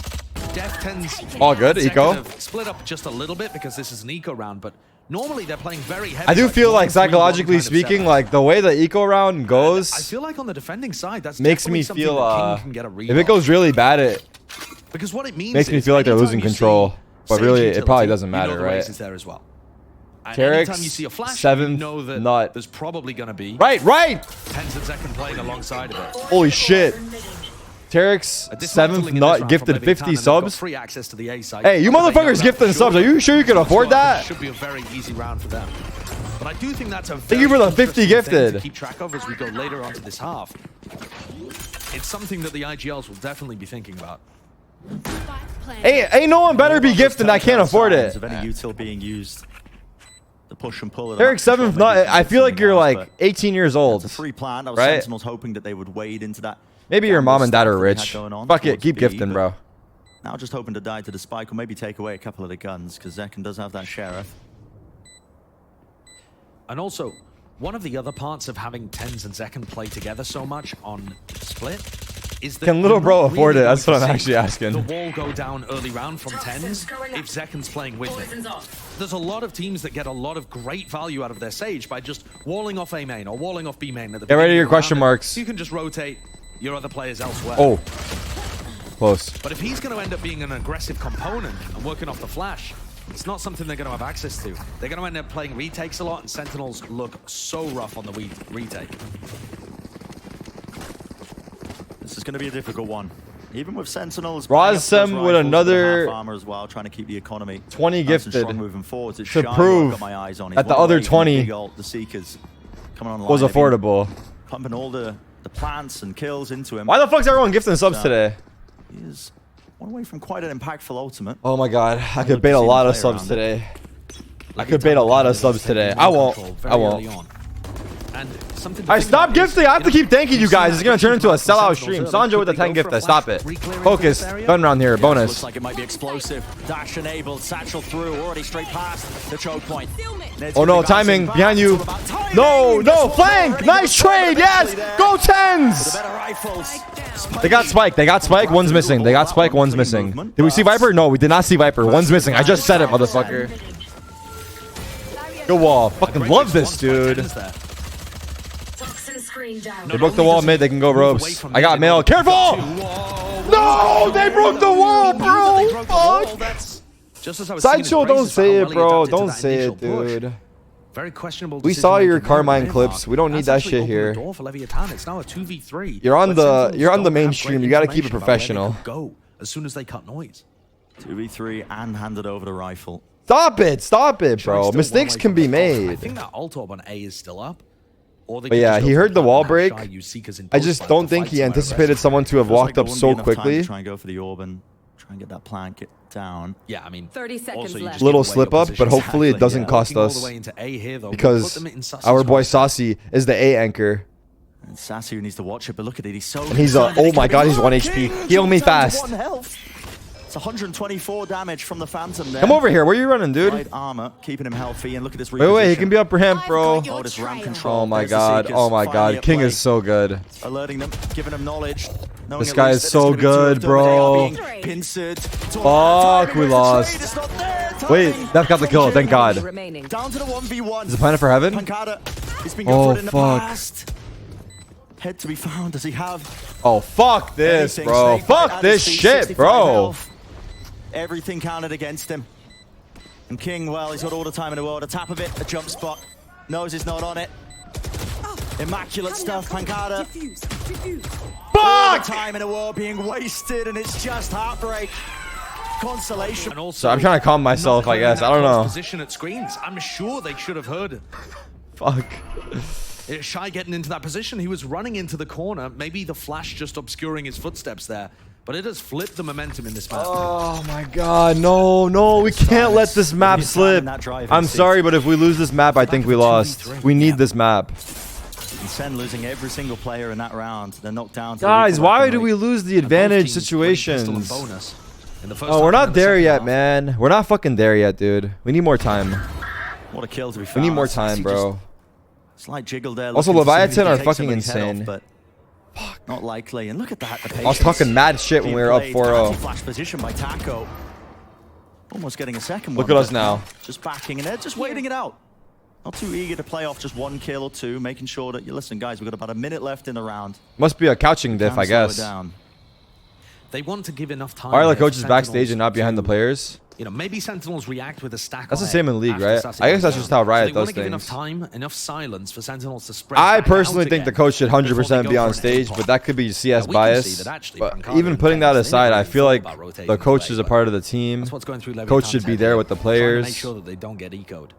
Def TenZ. All good, Eco. Have split up just a little bit because this is an Eco round, but normally they're playing very heavy. I do feel like psychologically speaking, like the way the Eco round goes, I feel like on the defending side, that's makes me feel can get a if it goes really bad, because what it means makes me feel like they're losing control. But really, it probably doesn't matter, right? There as well. Tarik, Anytime you see a flash, 7th you know that nut. There's probably going to be right. TenZ and Zeken playing alongside of it. Holy shit! Tarik's 7th nut gifted 50 subs. Free access to the A site. Hey, you motherfuckers gifting subs. Are you sure you can afford that? Should be a very easy round for them. But I do think that's a thank you for the 50 gifted. To keep track of as we go later onto this half. It's something that the IGLs will definitely be thinking about. Hey, ain't no one better be gifted. I can't afford it. Of any util being used. The push and pull. Tarik's 7th nut. I feel like you're like 18 years old. It's a free plan. I was right? Sentinels hoping that they would wade into that. Maybe your mom and dad are rich. Fuck it, keep gifting, bro. Now just hoping to die to the spike or maybe take away a couple of the guns because Zeken does have that sheriff. And also, one of the other parts of having TenZ and Zeken play together so much on split is that can little bro afford it? That's what I'm actually asking. The wall go down early round from TenZ if Zeken's playing with it. There's a lot of teams that get a lot of great value out of their Sage by just walling off A main or walling off B main. At the get ready to your question marks. You can just rotate your other players elsewhere. Oh, close. But if he's going to end up being an aggressive component and working off the flash, it's not something they're going to have access to. They're going to end up playing retakes a lot, and Sentinels look so rough on the retake. is going to be a difficult one. Even with Sentinels, Razem with another armor as well, trying to keep the economy 20 gifted moving forward. It's to prove my eyes on. that the other 20 the Seekers coming online, was affordable. Pumping all the plants and kills into him. Why the fuck's everyone gifting subs today? He is one away from quite an impactful ultimate. Oh my god, I could bait a lot of subs today. I could bait a lot of subs today. I won't. I won't. I stop gifting. I have to keep thanking you guys. It's gonna turn into a sellout stream. Sandra with the 10 gifter. Stop it. Focus. Gun round here. Bonus. Looks like it might be explosive. Dash enabled. Satchel through. Already straight past the choke point. Oh no, timing behind you. No, no, flank. Nice trade. Yes. Go 10s. They got Spike. They got Spike. One's missing. They got Spike. One's missing. Did we see Viper? No, we did not see Viper. One's missing. I just said it, motherfucker. Go wall. Fucking love this, dude. They broke the wall mid. They can go ropes. I got mail. Careful! No! They broke the wall, bro! Fuck! Sideshow, don't say it, bro. Don't say it, dude. Very questionable. We saw your Carmine clips. We don't need that shit here. It's now a 2v3. You're on the mainstream. You gotta keep it professional. Go as soon as they cut noise. 2v3 and handed over the rifle. Stop it, bro. Mistakes can be made. I think that ult orb on A is still up. But yeah, he heard the wall break. I just don't think he anticipated someone to have walked up so quickly. Try and go for the orb and try and get that plant down. Yeah, I mean, 30 seconds left. Little slip up, but hopefully it doesn't cost us. Because our boy Saucy is the A anchor. And Sassy needs to watch it, but look at it. He's so. And he's oh my god, he's 1 HP. Heal me fast. It's 124 damage from the Phantom there. Come over here. Where are you running, dude? Light armor, keeping him healthy, and look at this. Wait, he can be upper ramp, bro. Oh, this ramp control. Oh my god. Oh my god. King is so good. Alerting them, giving them knowledge. This guy is so good, bro. Fuck, we lost. Wait, that got the kill. Thank god. Down to the 1v1. Is it Planet for Heaven? Oh fuck. Head to be found. Does he have? Oh fuck this, bro. Fuck this shit, bro. Everything counted against him. And King, well, he's got all the time in the world. A tap of it, a jump spot. Knows he's not on it. Immaculate stuff, Pancada. Fuck! Time in the world being wasted, and it's just heartbreak. Consolation. So I'm trying to calm myself, I guess. I don't know. Position at screens. I'm sure they should have heard it. Fuck. Shy getting into that position. He was running into the corner. Maybe the flash just obscuring his footsteps there. But it has flipped the momentum in this map. Oh my god, no, we can't let this map slip. I'm sorry, but if we lose this map, I think we lost. We need this map. And SEN losing every single player in that round. They're knocked down. Guys, why do we lose the advantage situations? Oh, we're not there yet, man. We're not fucking there yet, dude. We need more time. What a kill to be found. We need more time, bro. Slight jiggle there. Also, Leviathan are fucking insane. Fuck. Not likely. And look at that. I was talking mad shit when we were up 4-0. Flash position by Taco. Almost getting a second one. Look at us now. Just backing in there, just waiting it out. Not too eager to play off just 1 kill or 2, making sure that you listen, guys. We've got about a minute left in the round. Must be a couching diff, I guess. They want to give enough time. Why are the coaches backstage and not behind the players? You know, maybe Sentinels react with a stack. That's the same in League, right? I guess that's just how Riot does things. Enough time, enough silence for Sentinels to spread. I personally think the coach should 100% be on stage, but that could be CS bias. But even putting that aside, I feel like the coach is a part of the team. Coach should be there with the players. Make sure that they don't get ecoed.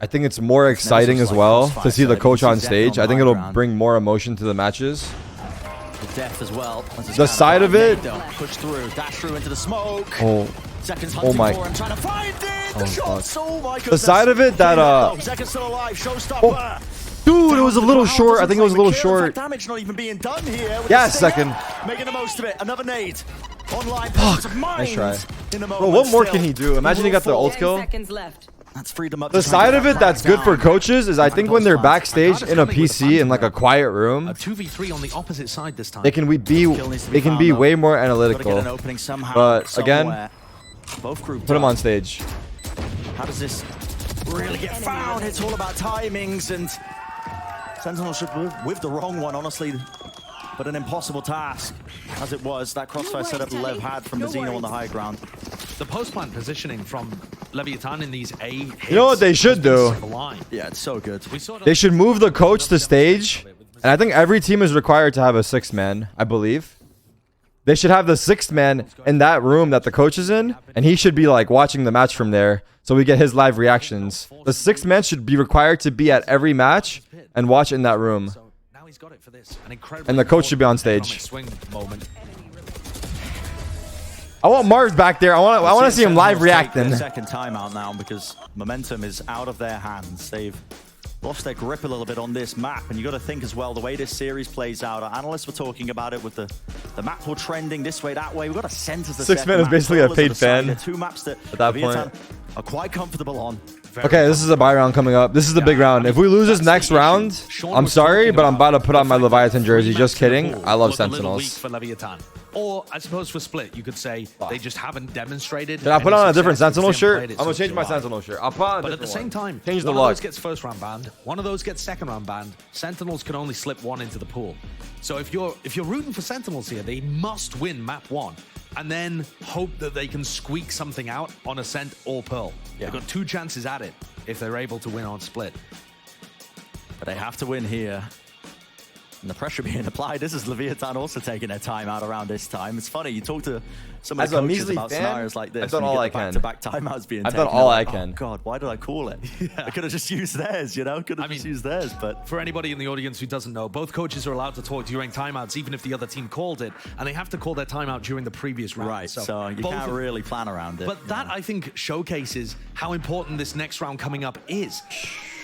I think it's more exciting as well to see the coach on stage. I think it'll bring more emotion to the matches. Death as well. The side of it. Push through, dash through into the smoke. Oh my. Trying to find it. The shots. Oh my goodness. The side of it that Seconds still alive. Showstopper. Dude, it was a little short. I think it was a little short. Damage not even being done here. Yeah, second. Making the most of it. Another nade. Online. Fuck. Nice try. Bro, what more can he do? Imagine he got the ult kill. That's freedom up. The side of it that's good for coaches is I think when they're backstage in a PC in like a quiet room, a 2v3 on the opposite side this time. They can be way more analytical. But again, put them on stage. How does this really get found? It's all about timings, and Sentinel should with the wrong one, honestly. But an impossible task, as it was. That crossfire setup Lev had from the Xeno on the high ground. The post-plant positioning from Leviathan in these A hits. You know what they should do? Yeah, it's so good. They should move the coach to stage And I think every team is required to have a 6th man, I believe. They should have the 6th man in that room that the coach is in, and he should be like watching the match from there, so we get his live reactions. The 6th man should be required to be at every match and watch in that room. And the coach should be on stage. I want Marv back there. I want to see him live reacting. Second timeout now because momentum is out of their hands. They've lost their grip a little bit on this map, and you got to think as well the way this series plays out. Our analysts were talking about it with the map all trending this way, that way. We've got a center. 6th man is basically a paid fan. Two maps that at that point are quite comfortable on. Okay, this is a buy round coming up. This is the big round. If we lose this next round, I'm sorry, but I'm about to put on my Leviathan jersey. Just kidding. I love Sentinels. Or I suppose for Split, you could say they just haven't demonstrated. Did I put on a different Sentinel shirt? I'm gonna change my Sentinel shirt. I'll put on a but at the same time, change the one look. of those gets first round banned. One of those gets second round banned. Sentinels can only slip one into the pool. So if you're rooting for Sentinels here, they must win map 1. And then hope that they can squeak something out on Ascent or Pearl. They've got 2 chances at it if they're able to win on Split. But they have to win here. And the pressure being applied. This is Leviathan also taking their time out around this time. It's funny, you talk to some of the coaches about scenarios like this. I've done all I can. Back-to-back timeouts being taken. I've done all I can. Oh God, why did I call it? I could have just used theirs, you know? Could have just used theirs, but... For anybody in the audience who doesn't know, both coaches are allowed to talk during timeouts, even if the other team called it, and they have to call their timeout during the previous round. Right, so you can't really plan around it. But that, I think, showcases how important this next round coming up is.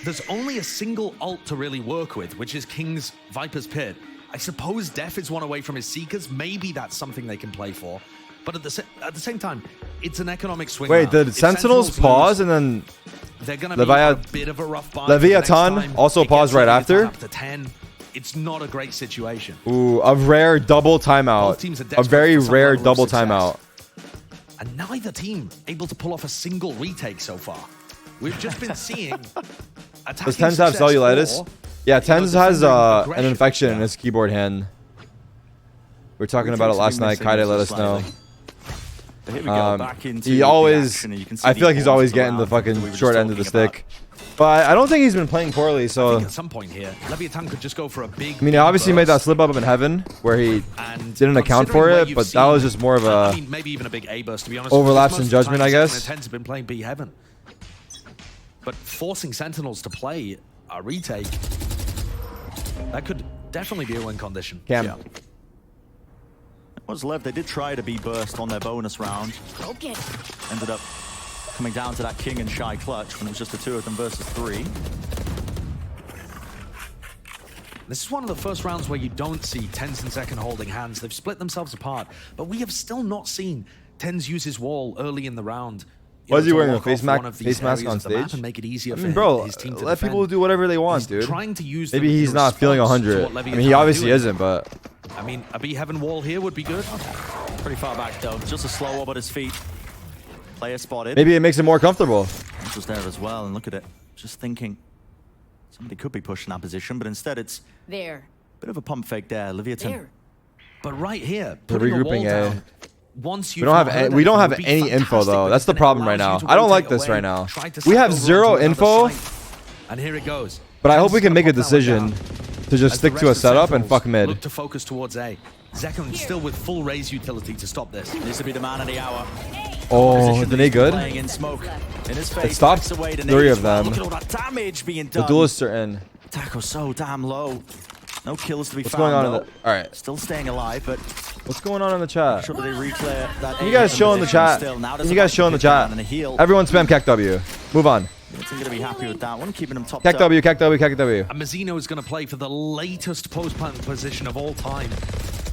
There's only a single ult to really work with, which is King's Viper's Pit. I suppose Def is one away from his Seekers. Maybe that's something they can play for. But at the same time, it's an economic swing. Wait, did Sentinels pause and then they're going to be a bit of a rough buy. Leviathan also paused right after? Up to 10. It's not a great situation. Ooh, a rare double timeout. A very rare double timeout. And neither team able to pull off a single retake so far. We've just been seeing... Does Tens have cellulitis? Yeah, Tens has an infection in his keyboard hand. We were talking about it last night. Kaide let us know. He always... I feel like he's always getting the fucking short end of the stick. But I don't think he's been playing poorly, so... I think at some point here, Leviathan could just go for a big... I mean, he obviously made that slip up in Heaven, where he didn't account for it, but that was just more of a... I mean, maybe even a big A burst, to be honest. Overlaps in judgment, I guess. Tens have been playing B Heaven. But forcing Sentinels to play a retake, that could definitely be a win condition. Cam. Yeah. What's left? They did try to be burst on their bonus round. Okay. Ended up coming down to that King and Shy clutch when it was just the 2 of them versus 3. This is one of the first rounds where you don't see Tens and Second holding hands. They've split themselves apart, but we have still not seen Tens use his wall early in the round. Was he wearing a face mask on stage? And make it easier I mean, bro, his team to let defend. people do whatever they want, dude. Trying to use maybe he's not feeling 100. I mean, he obviously isn't, but... I mean, a B Heaven wall here would be good. Pretty far back, though. Just a slow up at his feet. Player spotted. Maybe it makes it more comfortable. Just there as well, and look at it. Just thinking somebody could be pushing that position, but instead it's... There. Bit of a pump fake there, Leviathan. There. But right here, They're putting regrouping a wall A. down, once We don't have any info though. That's the problem right now. I don't like this right now. We have zero info. And here it goes. But I hope we can make a decision to just stick to a setup and fuck mid. Look to focus towards A. Zekon still with full raise utility to stop this. Needs to be the man of the hour. Oh, is the nade good? In smoke. In his face, it stopped 3 of them. Look at all that damage being done. The duelists are in. Taco's so damn low. No kills to be What's found. going on though. in the... Alright. Still staying alive, but... What's going on in the chat? Sure that they reclear that. Can you guys show in the chat? Can you guys show in the chat? Everyone spam Kek W. Move on. I'm going to be happy with that one, keeping them top. Kek W, Kek W, Kek W. And Mazzino is going to play for the latest post-plant position of all time.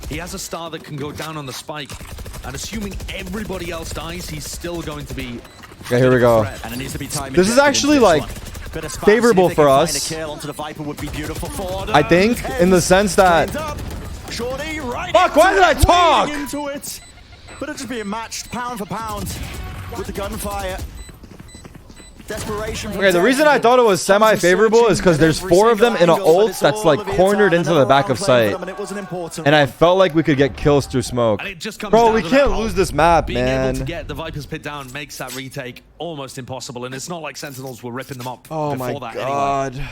He has a star that can go down on the spike. And assuming everybody else dies, he's still going to be... Okay, here we go. And it needs to be this is actually like... favorable for us, I think, in the sense that... Fuck, why did I talk? Into it. But it's just being matched pound for pound with the gunfire. Desperation. Okay, the reason I thought it was semi-favorable is because there's 4 of them in an ult that's like cornered into the back of sight. And I felt like we could get kills through smoke. Bro, we can't lose this map, man. Being able to get the Viper's Pit down makes that retake almost impossible. And it's not like Sentinels were ripping them up before that anyway.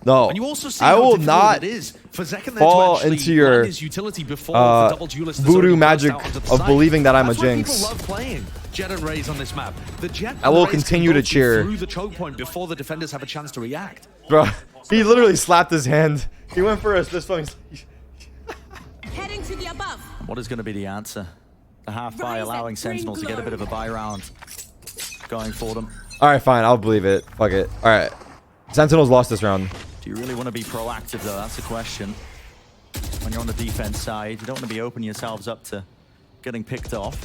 No, And you also see I how will difficult not it is for Zekken there fall to actually into your land his utility before the double duelist has voodoo already burst magic out onto the of site. believing that I'm a That's why jinx. people love playing Jet and Raze on this map. The Jet I will and Raze continue can to both be cheer. through the choke point before the defenders have a chance to react. Bro, he literally slapped his hand. He went for us. This fucking. Heading to the above. What is going to be the answer? The half buy allowing Sentinels to get a bit of a buy round going for them. All right, fine. I'll believe it. Fuck it. All right. Sentinels lost this round. Do you really want to be proactive, though? That's the question. When you're on the defense side, you don't want to be opening yourselves up to getting picked off.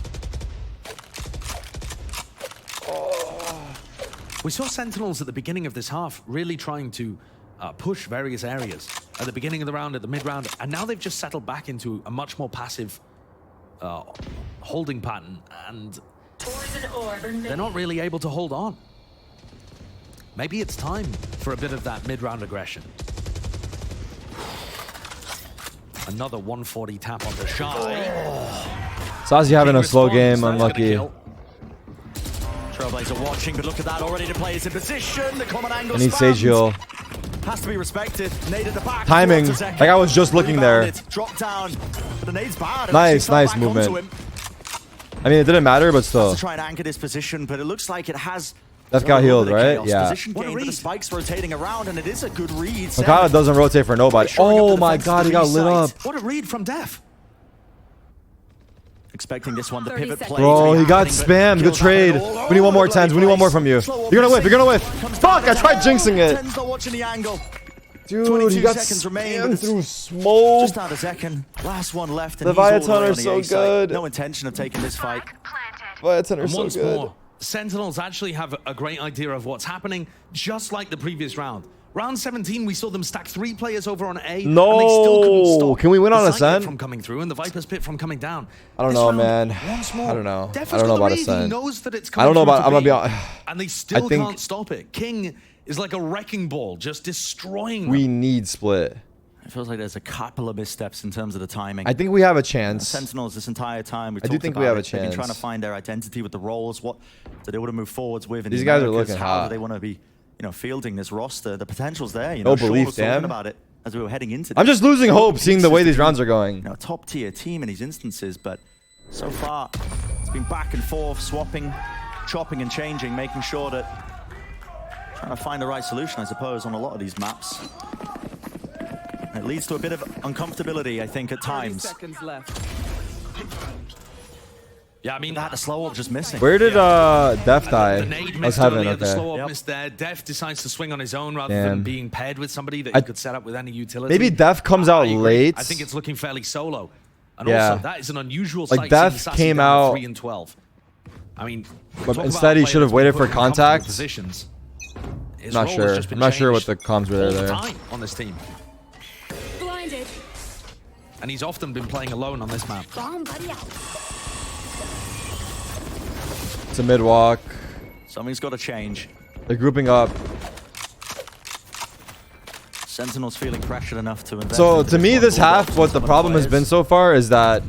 We saw Sentinels at the beginning of this half really trying to push various areas at the beginning of the round, at the mid round, and now they've just settled back into a much more passive holding pattern, and they're not really able to hold on. Maybe it's time for a bit of that mid-round aggression. Another 140 tap onto Shy. Sazi having a slow game, unlucky. Trailblazer watching, but look at that, already to play is in position. The common angle I need Sage heal. has to be respected. Nade at the back. Timing. Like I was just looking there. Drop down. But the nade's bad. Nice movement. I mean, it didn't matter, but still. To try and anchor this position, but it looks like it has. That got healed, right? Yeah. Position gain, but the spikes rotating around, and it is a good read. Makata doesn't rotate for nobody. Oh my god, he got lit up. What a read from Def. Expecting this one to pivot play. Bro, he got spammed. Good trade. We need one more, Tens. We need one more from you. You're gonna whiff. You're gonna whiff. Fuck, I tried jinxing it. Tens not watching the angle. Dude, he got spammed through smoke. Just out a second. Last one left. And Leviathan are so good. No intention of taking this fight. Leviathan are so Once good. more, Sentinels actually have a great idea of what's happening, just like the previous round. Round 17, we saw them stack 3 players over on A. No, and they still couldn't stop can we win on the a Sight SEN? from coming through and the Viper's Pit from coming down. I don't This know, round, man. once more, I don't know. Def I has don't know got about the a read. SEN. He knows that it's I don't know coming about. I'm through gonna to be. B, and they still think can't stop it. King is like a wrecking ball, just destroying we them. need split. It feels like there's a couple of missteps in terms of the timing. I think we have a chance. Sentinels this entire time. I do think we have a They've been chance. trying to find their identity with the roles. What do they want to move forwards with? In These the guys are Americas? looking How hot. do they want to be, fielding this roster? The potential's there. No Sean belief, was talking damn. about it as we were heading into. I'm this. just losing hope seeing the way these rounds are You going. know, top tier team in these instances, but so far it's been back and forth, swapping, chopping and changing, making sure that trying to find the right solution, I suppose, on a lot of these maps. It leads to a bit of uncomfortability, I think, at times. Seconds left. Yeah, I mean, That the slow up just missing. Where did Def die? the nade I was missed heaven. earlier, the slow Okay. up missed there. Def decides to swing on his own rather Damn. than being paired with somebody that he could set up with any utility. Maybe Def comes I out agree. late. I think it's looking fairly solo. And Yeah. also, that is an unusual Like, sight. Def seeing Sassy came down out- 3 and 12. I mean, But talk instead about he a should player have that's waited been for put in comfortable contact. Positions. His Not role sure. has just been I'm not sure what changed the comms were all the there. time on this team. Blinded. And he's often been playing alone on this map. Bomb buddy out. It's a mid walk. Something's got to change. They're grouping up. Sentinel's feeling pressured enough to invest. So into to me, one. this half, Bulldogs what and the some problem has players. been so far is that,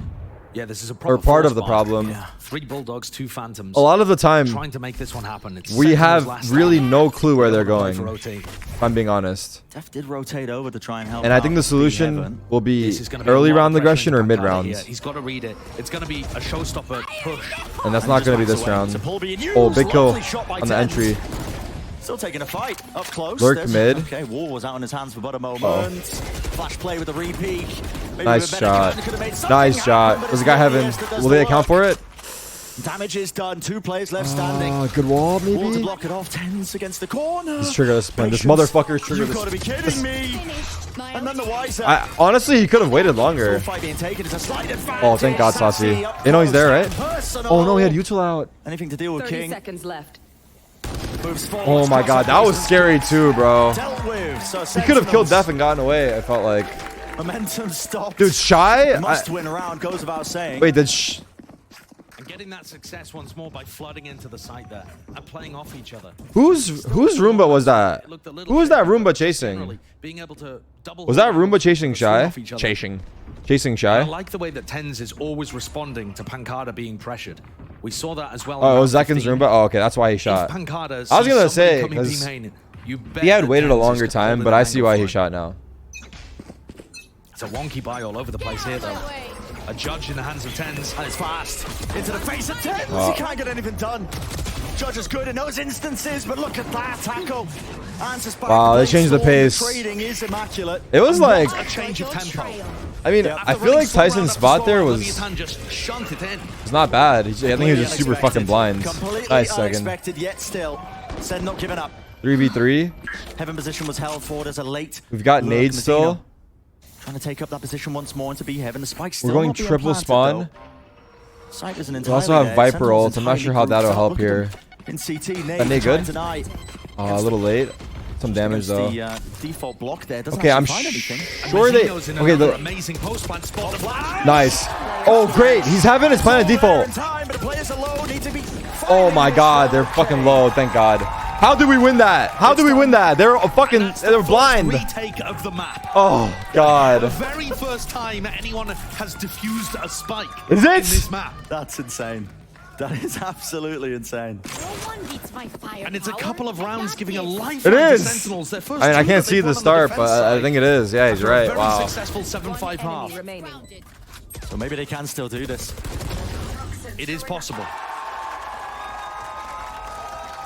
Yeah, this is a or proper part force of the fight. problem. Yeah. 3 Bulldogs, 2 Phantoms. A lot of the time, Trying to make this one happen. It's we Sentinel's have last really stand. no clue where they're Play going, for OT. if I'm being honest. Def did rotate over to try and help. And I out think the solution Heaven. will be This is gonna be a early lot of round pressure aggression or into mid Pancada rounds. here. He's got to read it. It's going to be a showstopper push. And that's not going to be this round. Oh, big kill on the entry. Still taking a fight up close. Lurk There's- mid. Okay, Wall was out on his hands for but a moment. Flash play with the repeat. Maybe Nice with a better shot. gun, could have made something Nice happen, shot. but Was the it's guy not heaven? Iniesta does Will they the account work. for it? Damage is done. 2 players left standing. Good wall, Wall to maybe? block it off. Tens against the corner. Let's trigger this plan. This Patience. motherfucker's triggered You've got to be this. kidding me. And none the wiser. Honestly, he could have waited longer. Fight being taken. It's a slight advantage. Oh, thank God, Saucy. up You know he's there, close right? and personal. Oh no, he had util out. Anything to deal with 30 King. seconds left. Moves forward. Oh my God, that was scary too, bro. Dealt with. So He could have killed Sentinels, Def and gotten away. I felt like, Momentum stopped. dude, Shy. Must win round goes without saying. Wait, did And getting that success once more by flooding into the site there and playing off each other. whose Roomba was that? It looked a little Who was that shaky, Roomba but chasing? generally being able to double Was that hold Roomba chasing and swing Shy? off each other. Chasing I Shy. like the way that Tens is always responding to Pancada being pressured. We saw that as well. Oh, it in was round Zekin's 15. Roomba. Oh, okay, that's why he If shot. Pancada I was gonna sees somebody say, coming 'cause team main You bet He had that waited a Tens is longer all time, in but the I see angle why for he him. shot now. It's a wonky buy all over the place here, though. A judge in the hands of Tens. And it's fast. Into the face of Tens. Oh. He can't get anything done. Judge is good in those instances, but look at that tackle. Answers back. Wow, they changed the pace. Trading is immaculate. It was like, A change of tempo. I mean, I feel like Tyson's spot there was just shunt it in. not bad. I think he was just super fucking blind. Completely Nice second. unexpected, yet still. Sen not giving up. 3v3. Heaven position was held forward as a late. We've got lurk. nades still. Trying to take up that position once more into B Heaven. The spike's We're still going not being triple planted, spawn. though. Sight isn't We entirely also have there. Viper Sentinel's ult. I'm not sure how entirely that'll grouped help up. here. Look at them in CT. That nade good? Tonight. A little late. Some damage though. The default block there doesn't Okay, I'm actually find anything. sure they. Mazino's in Okay, another the, amazing post plant spot. Flash! nice. Oh, great. He's having his planet default. Oh my God, they're fucking low. Thank God. How did we win that? How did we win that? They're fucking. They're blind. Retake of the map. Oh The God. very first time anyone has diffused a spike Is in it? this map. That's insane. That is absolutely insane. No one beats my fire. And it's a couple of rounds giving a It lifeline to is. Sentinels. Their first I mean, I two can't that see they've the won on start, defense but I side. think it is. Yeah, he's After a right. very Wow. successful 7-5 half. remaining. So maybe they can still do this. It is possible.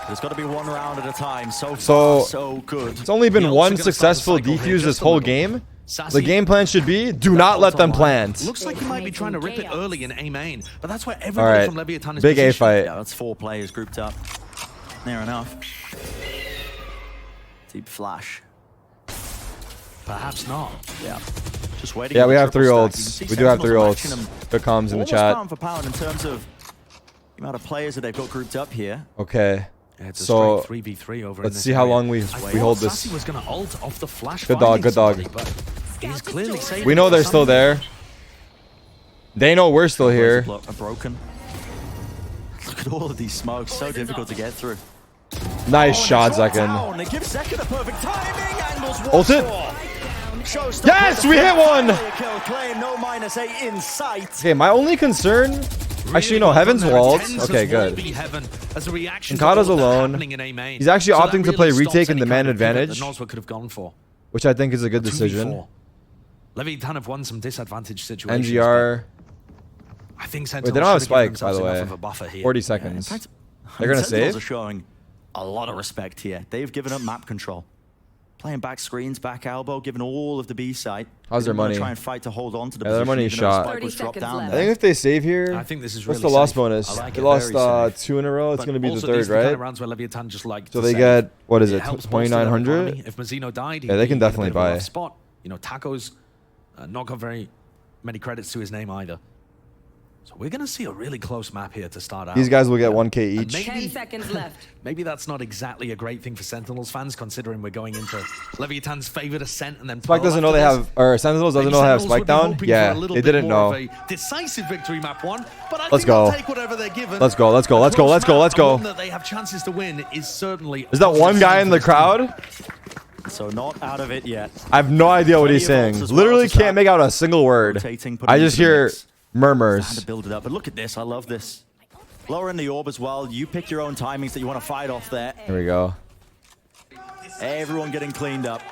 There's got to be one round at a time. So far, So- so good. It's only been The ults are one gonna start successful to cycle here defuse just this a whole little. game. Sassy, The game plan should be do not let them plant. looks like he might be trying to rip it Chaos. early in A main, but that's where All everybody right. from Leviathan is Big A positioned. fight. Yeah, that's 4 players grouped up. Near enough. Deep flash. Perhaps not. Yeah. Just waiting. Yeah, for we the have 3 triple stack. You can ults. see We do have 3 Sentinels matching ults. them If it comes in the almost chat. pound for pound in terms of the amount of players that they've got grouped up here. Okay. Yeah, it's a So, straight 3v3 over in let's this see how area. long we I hold thought this. Sassy was going to ult off the flash. Good dog, finding good dog. somebody, but he's clearly saving We it know for they're still somebody. there. They know we're still here. Are broken. Look at all of these smokes. So difficult to get through. Nice shot, Shot Zekin. down. They give Zekin a perfect timing. Angles Ult it. Yes, we hit one. Kill claim. No -8 in sight. Okay, my only concern. Actually, no, Heaven's walled. Okay, good. Nkata's alone. He's actually opting to play retake in the man advantage, Noswa could have gone for. which I think is a good decision. Leviathan have won some disadvantage situations. NGR. I think Wait, Sentinels they don't have should have given spike, by the themselves way. enough of a buffer here. 40 In seconds. fact, They're gonna Sentinels save? are showing a lot of respect here. They've given up map control. Playing back screens, back elbow, giving all of the B site. How's their They're gonna money? Try and fight to hold on to the Yeah, their position, money's even though the shot. spike was 30 dropped seconds down left. I there. think if they save here, I think this is what's really the loss safe. bonus? I like They it. lost Very safe. 2 in a row. It's But going to be the also, third, these are the kind right? of rounds where Leviathan just like So to they say, get, what is it, helps bolster their 2900? economy. If Mazzino died, he'd Yeah, they be can in a definitely bit of a rough buy. spot. You know, Taco's not got very many credits to his name either. So we're going to see a really close map here to start out. These guys will get 1k And each. maybe- 10 seconds left. Maybe that's not exactly a great thing for Sentinels fans, considering we're going into Leviathan's favored ascent and then Spike doesn't know they have, or Sentinels doesn't know they have Spike down? Yeah, they didn't know. Decisive victory map one, but I Let's think they'll go. take whatever they're given. Let's go, let's go, let's go, let's go, let's go. One that they have chances to win is certainly. Is that one guy in the crowd? So not out of it yet. I have no idea what he's saying. Literally can't make out a single word. Rotating, putting I it just into the hear mix. Had to murmurs. build it up. But look at this. I love this. Lower in the orb as well. You pick your own timings that you want to fight off there. Here we go. Everyone getting cleaned up.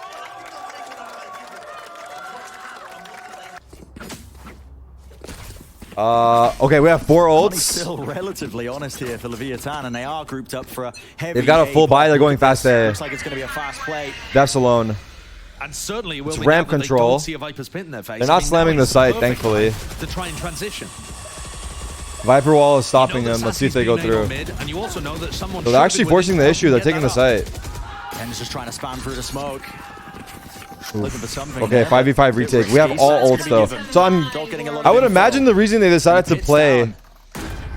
Okay, we have 4 Money's ults. still relatively honest here for Leviathan, and they are grouped up for a heavy. They've got a full buy. They're going fast A. Looks like it's going to be a fast play. Death's alone. And certainly it will It's be ramp now that they control. don't see a Viper's pit in their face. They're not I mean, slamming now the is site, perfect thankfully. time to try and transition. Viper wall is stopping You know that them. Let's see if Sassy's they go being made on through. mid, and you also know that someone So they're should actually be forcing willing the to issue. They're get taking the that up. site. Ken's just trying to spam through the smoke. Looking for something. Okay, 5v5 retake. We have all ults though. So I would imagine the reason they decided to play.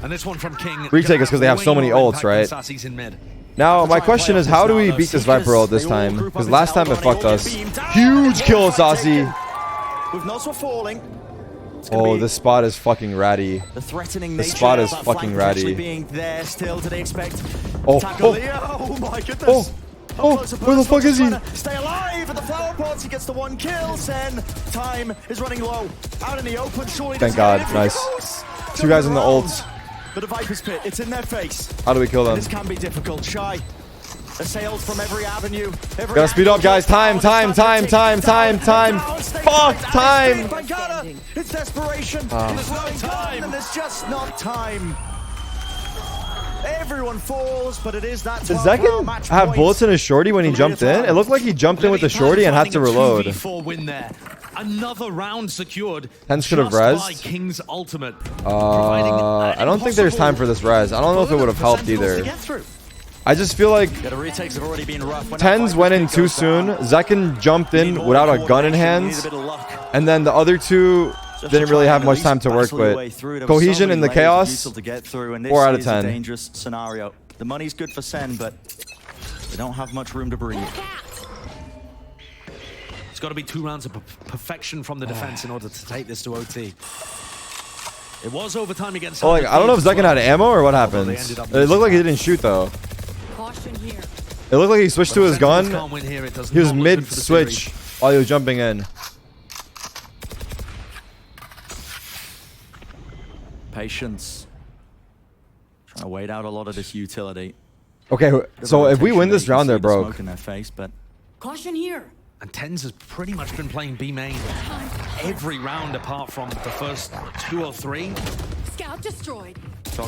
And this one from King. Retake is because they have so many ults, right? Sassy's in mid. Now, my question is, how do we beat this Viper ult this time? Because last time it fucked us. Huge kill, Saucy. With Noswa falling. It's gonna Oh, be this spot is fucking ratty. the threatening the nature spot of is that fucking flank actually ratty. being there still. Do they expect Oh, tackle oh. Leo? Oh my goodness. Oh, oh, where the fuck is he? Stay alive at the flower pots. He gets the 1 kill. Sen, time is running low. Out in the open, surely. Thank doesn't God, get it. nice. He goes. 2 guys in the Turn around. ults. But the Viper's pit, it's in their face. How do we kill them? This can be difficult. Shy. assailed from every avenue. Gotta speed up, guys. Time. Fuck, time. It's desperation. There's no time. And there's just not time. Everyone falls, but it is that. Does Zekin have bullets in his shorty when he jumped in? It looked like he jumped in with the shorty and had to reload. Another round secured. Tens could have res. King's ultimate. I don't think there's time for this res. I don't know if it would have helped either. I just feel like Tens went in too soon. Zekin jumped in without a gun in hands. And then the other two didn't really have much time to work with. Cohesion in the chaos, 4 out of 10. Dangerous scenario. The money's good for SEN, but they don't have much room to breathe. It's got to be 2 rounds of perfection from the defense in order to take this to OT. It was overtime against. Oh, like, I don't know if Zekin had ammo or what happened. It looked like he didn't shoot though. Caution here. It looked like he switched to his gun. He was mid-switch while he was jumping in. Patience. Trying to wait out a lot of this utility. Okay, so if we win this round, they're broke. Smoke in their face, but Caution here. And Tens has pretty much been playing B main every round apart from the first 2 or 3. Scout destroyed.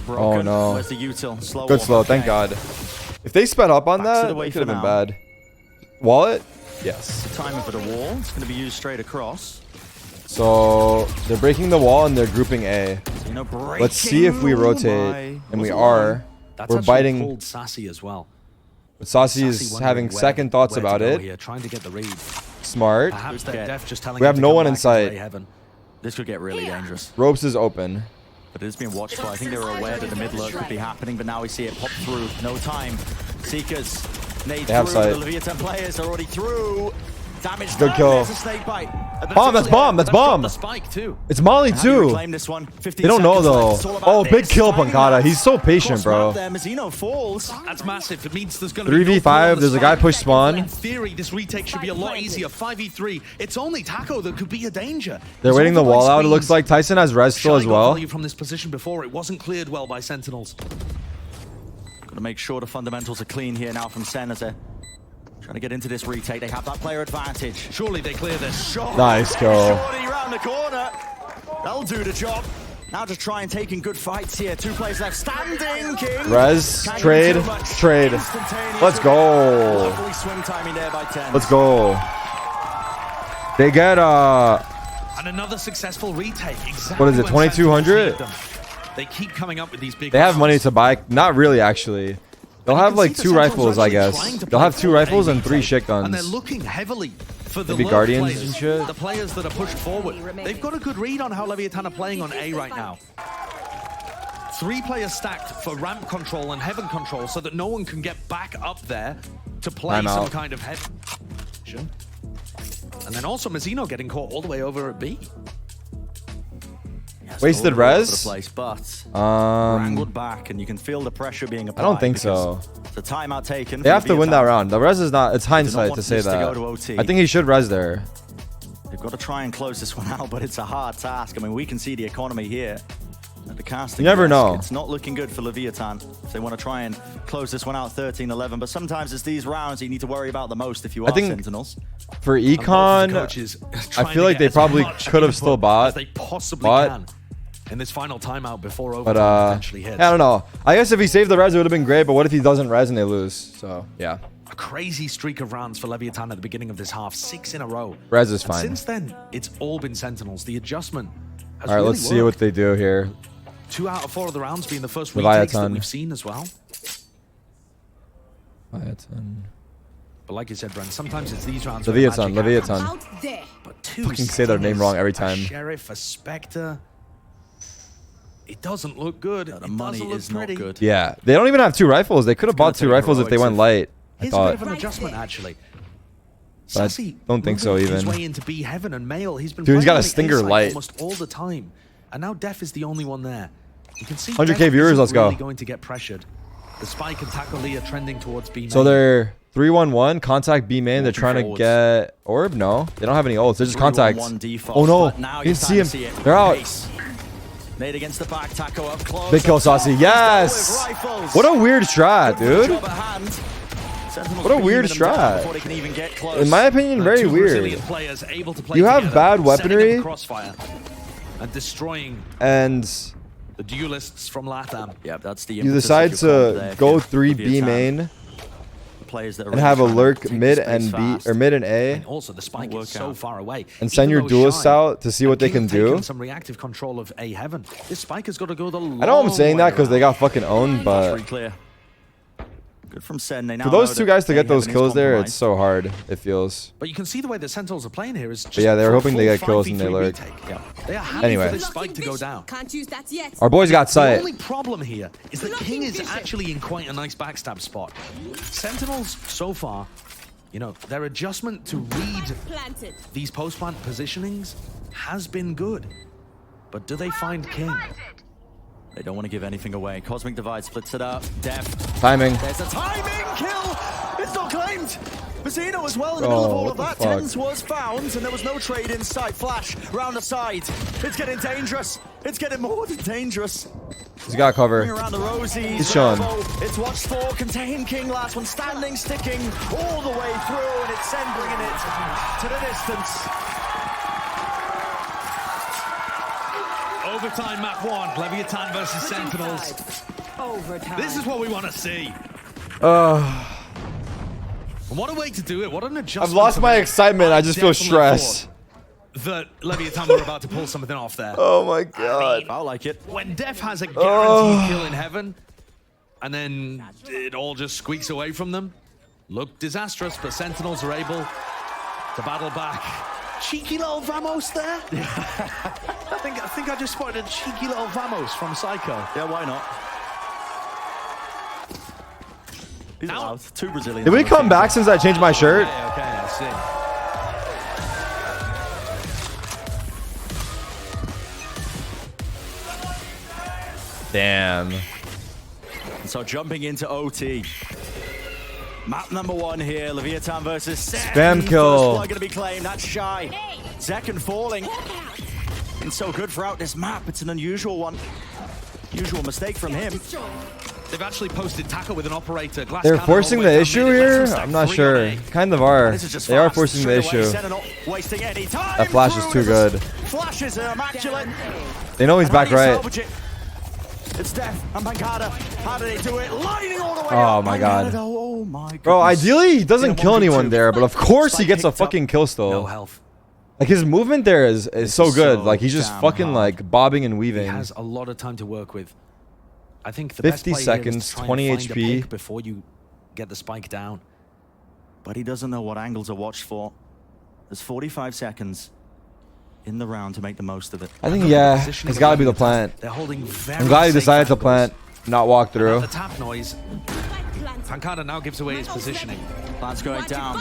Oh no. Where's the util? Slow Good walk, slow, okay. thank God. If they sped up on that, it could have been bad. Wallet? Yes. Timing for the wall. It's going to be used straight across. So they're breaking the wall and they're grouping A. Let's see if we rotate, and we are. We're biting. Called Sassy as well. But Sassy is having second thoughts about it. Here, trying to get the read. Smart. Perhaps they're Def just telling We have him to no come one back in sight. and play heaven. This could get really dangerous. Ropes is open. But it is being watched for. I think they were aware that the mid lurk could be happening, but now we see it pop through. No time. Seekers. Nade They have through. sight. The Leviathan players are already through. Damage Good done. kill. There's a snake bite. Bomb, that's bomb, that's bomb. The spike too. It's Molly too. Claim this one. 15 They don't know seconds though. left. It's all about Oh, big this. kill, Timing Pancada. that. He's so patient, bro. Mazzino falls. That's massive. It means there's going to be 3v5. There's a guy push spawn. In theory, this retake should be a lot easier. 5v3. It's only Taco that could be a danger. They're waiting the wall out. It looks like Tyson has res still as well. From this position before, it wasn't cleared well by Sentinels. Got to make sure the fundamentals are clean here now from SEN as they're trying to get into this retake. They have that player advantage. Surely they clear this. Nice kill. Shorty round the corner. That'll do the job. Now just try and take in good fights here. 2 players left standing. King. Res, Can't trade, get too much. trade. Instantaneous. Let's go. Lovely swing timing there by 10. Let's go. They get And another successful retake. Exactly. What is it, when 2200? Sentinels need them. They keep coming up with these big. they have money rounds. to buy. Not really, actually. They'll have like 2 rifles, I guess. They'll have 2 rifles and 3 shit And they're guns. looking heavily for the Maybe lurk Guardians players, and shit. the players that are pushed forward. They've got a good read on how Leviathan are playing on A right now. 3 players stacked for ramp control and heaven control so that no one can get back up there to play I'm some out. kind of heaven. And then also Mazzino getting caught all the way over at B. Wasted All over res? the place, but wrangled back, and you can feel the pressure being applied. I don't think because so. The timeout taken. They have to win that round. The res is not. It's hindsight want to say this to go that. to OT. I think he should res there. They've got to try and close this one out, but it's a hard task. I mean, we can see the economy here. At the casting You never desk. know. It's not looking good for Leviathan if they want to try and close this one out 13-11. But sometimes it's these rounds you need to worry about the most if you are think Sentinels. For And both of the econ, coaches I trying feel to like get they as probably much could have input still bought. as they possibly but- can in this final timeout before But overtime potentially hits. I don't know. I guess if he saved the res, it would have been great. But what if he doesn't res and they lose? So yeah, A crazy streak of rounds for Leviathan at the beginning of this half, 6 in a row. res is And fine. since then, it's all been Sentinels. The adjustment has All right, really let's see what worked. they do here. 2 out of 4 of the rounds being the first retakes that Leviathan. we've seen as well. Leviathan. But like you said, Brent, sometimes it's these rounds. where the Leviathan. magic happens. Leviathan. Out there. But 2 Fucking say their name wrong every time. A Sheriff, a Spectre. It doesn't look good. The It money doesn't look is not pretty. good. Yeah, they don't even have 2 rifles. They could have bought gonna 2 take rifles if they went light. I Here's a bit thought. of an adjustment, actually. But I Sassy don't think so, moving his even. way into B heaven and male. He's been Dude, he's got playing a the Stinger A side light. almost all the time, and now Def is the only one there. You can see 100K Def viewers, isn't let's go. really going to get pressured. The Spike and Taco Lee are trending towards B main. So they're 3-1-1. Contact B main. They're trying to forwards. get orb. No, they don't have any ults. They're just contact. 3-1-1 default, Oh no, but now you you're didn't see him. starting to see it. They're out. Pace. Nade against the back, Taco up close. Big kill, Up top, Saucy. he's dealt Yes. with rifles. What a weird strat, Good dude. job at hand. Sentinels What a weird beaming them down strat. before they can even get close. In my opinion, very Two weird. Brazilian players able to play You have together, bad setting up weaponry. crossfire and destroying And the duelists from LATAM. Yeah, that's the you impetus decide of your combo there. to go If you're 3B Leviathan, main players that are and really have a trying to lurk take mid the space and B fast. or mid and A, And also, the spike Work is so out. far away. and send Even your though duelists Shine out to see what they and can King have do. taken some reactive control of A Heaven. This spike has got to go the long I know I'm saying way that because they around. got fucking owned, but Pretty clear. Good from Sen. They now for those know two that guys to get those A-Heaven is kills there, it's compromised. so hard. It feels. But you can see the way the Sentinels are playing here is just yeah, they were for a hoping to full get kills and they 5v3 lurk. retake. Yeah. They are happy Anyway. for this spike to go down. Can't use that yet. Our boys got The sight. only problem here is that Blocking King is vision. actually in quite a nice backstab spot. Sentinels, so far, you know, their adjustment to read Planted. these post-plant positionings has been good. But do they find King? They don't want to give anything away. Cosmic Divide splits it up. Def. Timing. There's a timing kill. It's not claimed. Vecino as well in the middle of all Oh, of what that. the fuck? Tens was found, and there was no trade in sight. Flash round the side. It's getting dangerous. It's getting more than dangerous. He's got Bring cover. around the Rosies. He's showing. Bravo. It's watch for. Contain King. Last one standing, sticking all the way through, and it's Sen bringing it to the distance. Overtime map 1, Leviathan versus Sentinels. Overtime. This is what we want to see. And what a way to do it. What an adjustment. I've lost to my make. excitement. I just feel definitely stress. thought that Leviathan were about to pull something off there. Oh my god. I like it. When Def has a guaranteed kill in heaven, and then it all just squeaks away from them, look disastrous, but Sentinels are able to battle back. Cheeky little Vamos there. I think I just spotted a cheeky little Vamos from Psycho. Yeah, why not? He's Now- allowed. Two Brazilians. Did we on the come team. back since I changed my shirt? Okay, I see. Damn. So jumping into OT. Map number 1 here, Leviathan versus Sen. Spam kill. First blood gonna be claimed, that's Shy. Second falling. Been so good throughout this map, it's an unusual one. Usual mistake from him. They've actually posted Taco with an operator. Glass They're cannon forcing all the way the down issue mid. It lets here? them stack I'm not 3 sure. on A. Kind of are. This is just They are fast. forcing the Straight away, issue. Sen are not wasting any time. That flash is through too it. good. Flashes are immaculate. They know he's And how back do you right. salvage it? It's Def and Pancada. How do they do it? Lining all the way Oh up. my God. Pancada, oh my goodness. Bro, ideally he doesn't In a kill 1v2. anyone there, but of course he Spike gets a picked up. fucking kill No still. health. Like his movement there is so is good. so Like he's just damn fucking hard. like bobbing and He weaving. has a lot of time to work with. I think the 50 best play here is seconds, to try and 20 find a HP. pick before you get the spike down. But he doesn't know what angles are watched for. There's 45 seconds in the round to make the most of it. I think yeah, Positioning it's got to be the of plant. They're holding very I'm glad he safe decided to angles. plant, not walk The through. tap noise. Pancada now gives away his positioning. Plant's going down.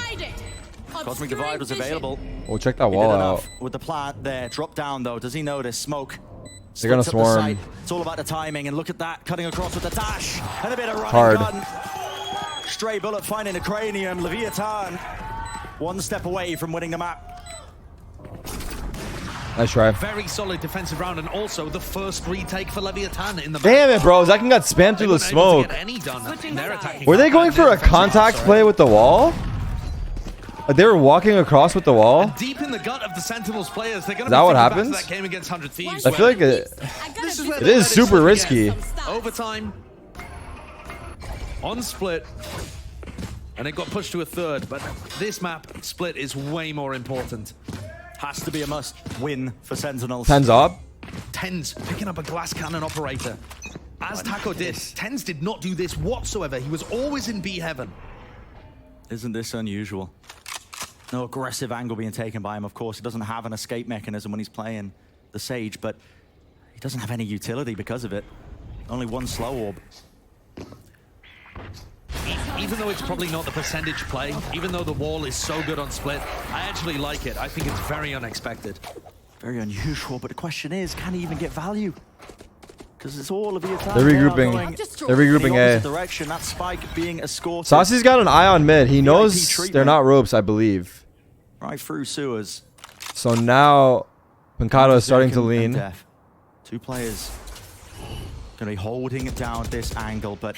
Cosmic Divide was available. We'll check that He wall did out. enough with the plant there. Drop down though. Does he notice smoke? They're gonna Splits up the swarm. site. It's all about the timing, and look at that, cutting across with the dash and a bit of running Hard. gun. Stray bullet finding the cranium. Leviathan, one step away from winning the map. Nice try. Very solid defensive round, and also the first retake for Leviathan in the Damn it, bro. Zakin got spammed through the They weren't able to smoke. get any done. They're attacking Were they up going and for they're a defending contact up, play sorry. with the wall? Like they were walking across with the wall? Deep in the gut of the Sentinels players, they're going Is that what to happens? that game against 100 Thieves. I feel like it... This is where It they is let super slip risky. again. Overtime. On split. And it got pushed to a third, but this map, split, is way more important. Has to be a must win for Sentinels. Tens up. Tens picking up a glass cannon operator. As Taco did, Tens did not do this whatsoever. He was always in B heaven. Isn't this unusual? No aggressive angle being taken by him, of course. He doesn't have an escape mechanism when he's playing the Sage, but he doesn't have any utility because of it. Only one slow orb. Even though it's probably not the percentage play, even though the wall is so good on split, I actually like it. I think it's very unexpected. Very unusual, but the question is, can he even get value? Because it's all of the attack. They're regrouping. They're regrouping A. Direction, that spike being escorted Saucy's got an eye on mid. He knows treatment. they're not ropes, I believe. right through sewers. So now Pancada is starting to Zakin and lean. Def. Two players Gonna be holding it down at this angle, but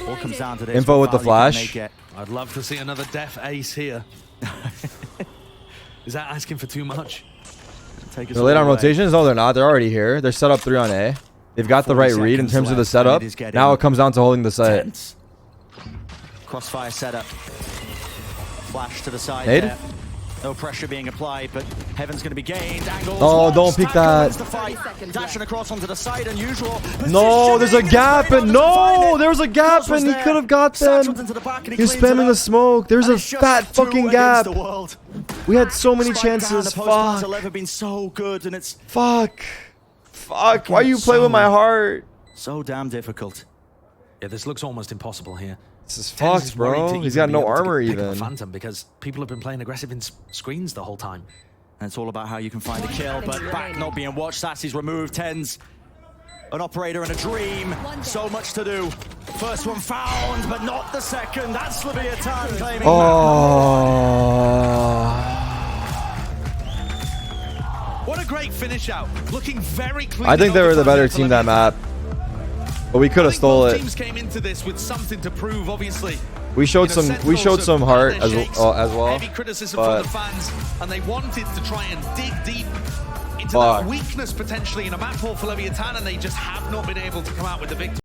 all comes down to this. Info with the flash. I'd love to see another def ace here. Is that asking for too much? They're late on rotations? No, they're not. They're already here. They're set up 3 on A. They've got the right read in terms of the setup. Now it comes down to holding the site. Crossfire setup. Flash to the side Nade? there. No pressure being applied, but Heaven's going to be gained. Angles. Oh, don't peek that. Dashing across onto the side, unusual. No, there's a gap, and no, there's a gap, and he could have got them. He was spamming the smoke. There's a fat fucking gap. We had so many chances. Fuck. Been so good, and it's fuck. Why you play with my heart? So damn difficult. Yeah, this looks almost impossible here. This is fucked, bro. He's got no armor even. Phantom because people have been playing aggressive in screens the whole time. And it's all about how you can find a kill, but back not being watched. Sassy's removed. Tens, an operator and a dream. So much to do. First one found, but not the second. That's Leviathan claiming. What a great finish out. Looking very clean. I think they were the better team that map. But we could have stole it. Teams came into this with something to prove, obviously. We showed some heart as well. Heavy criticism from the fans, and they wanted to try and dig deep into that weakness potentially in a map pool for Leviathan, and they just have not been able to come out with the victory.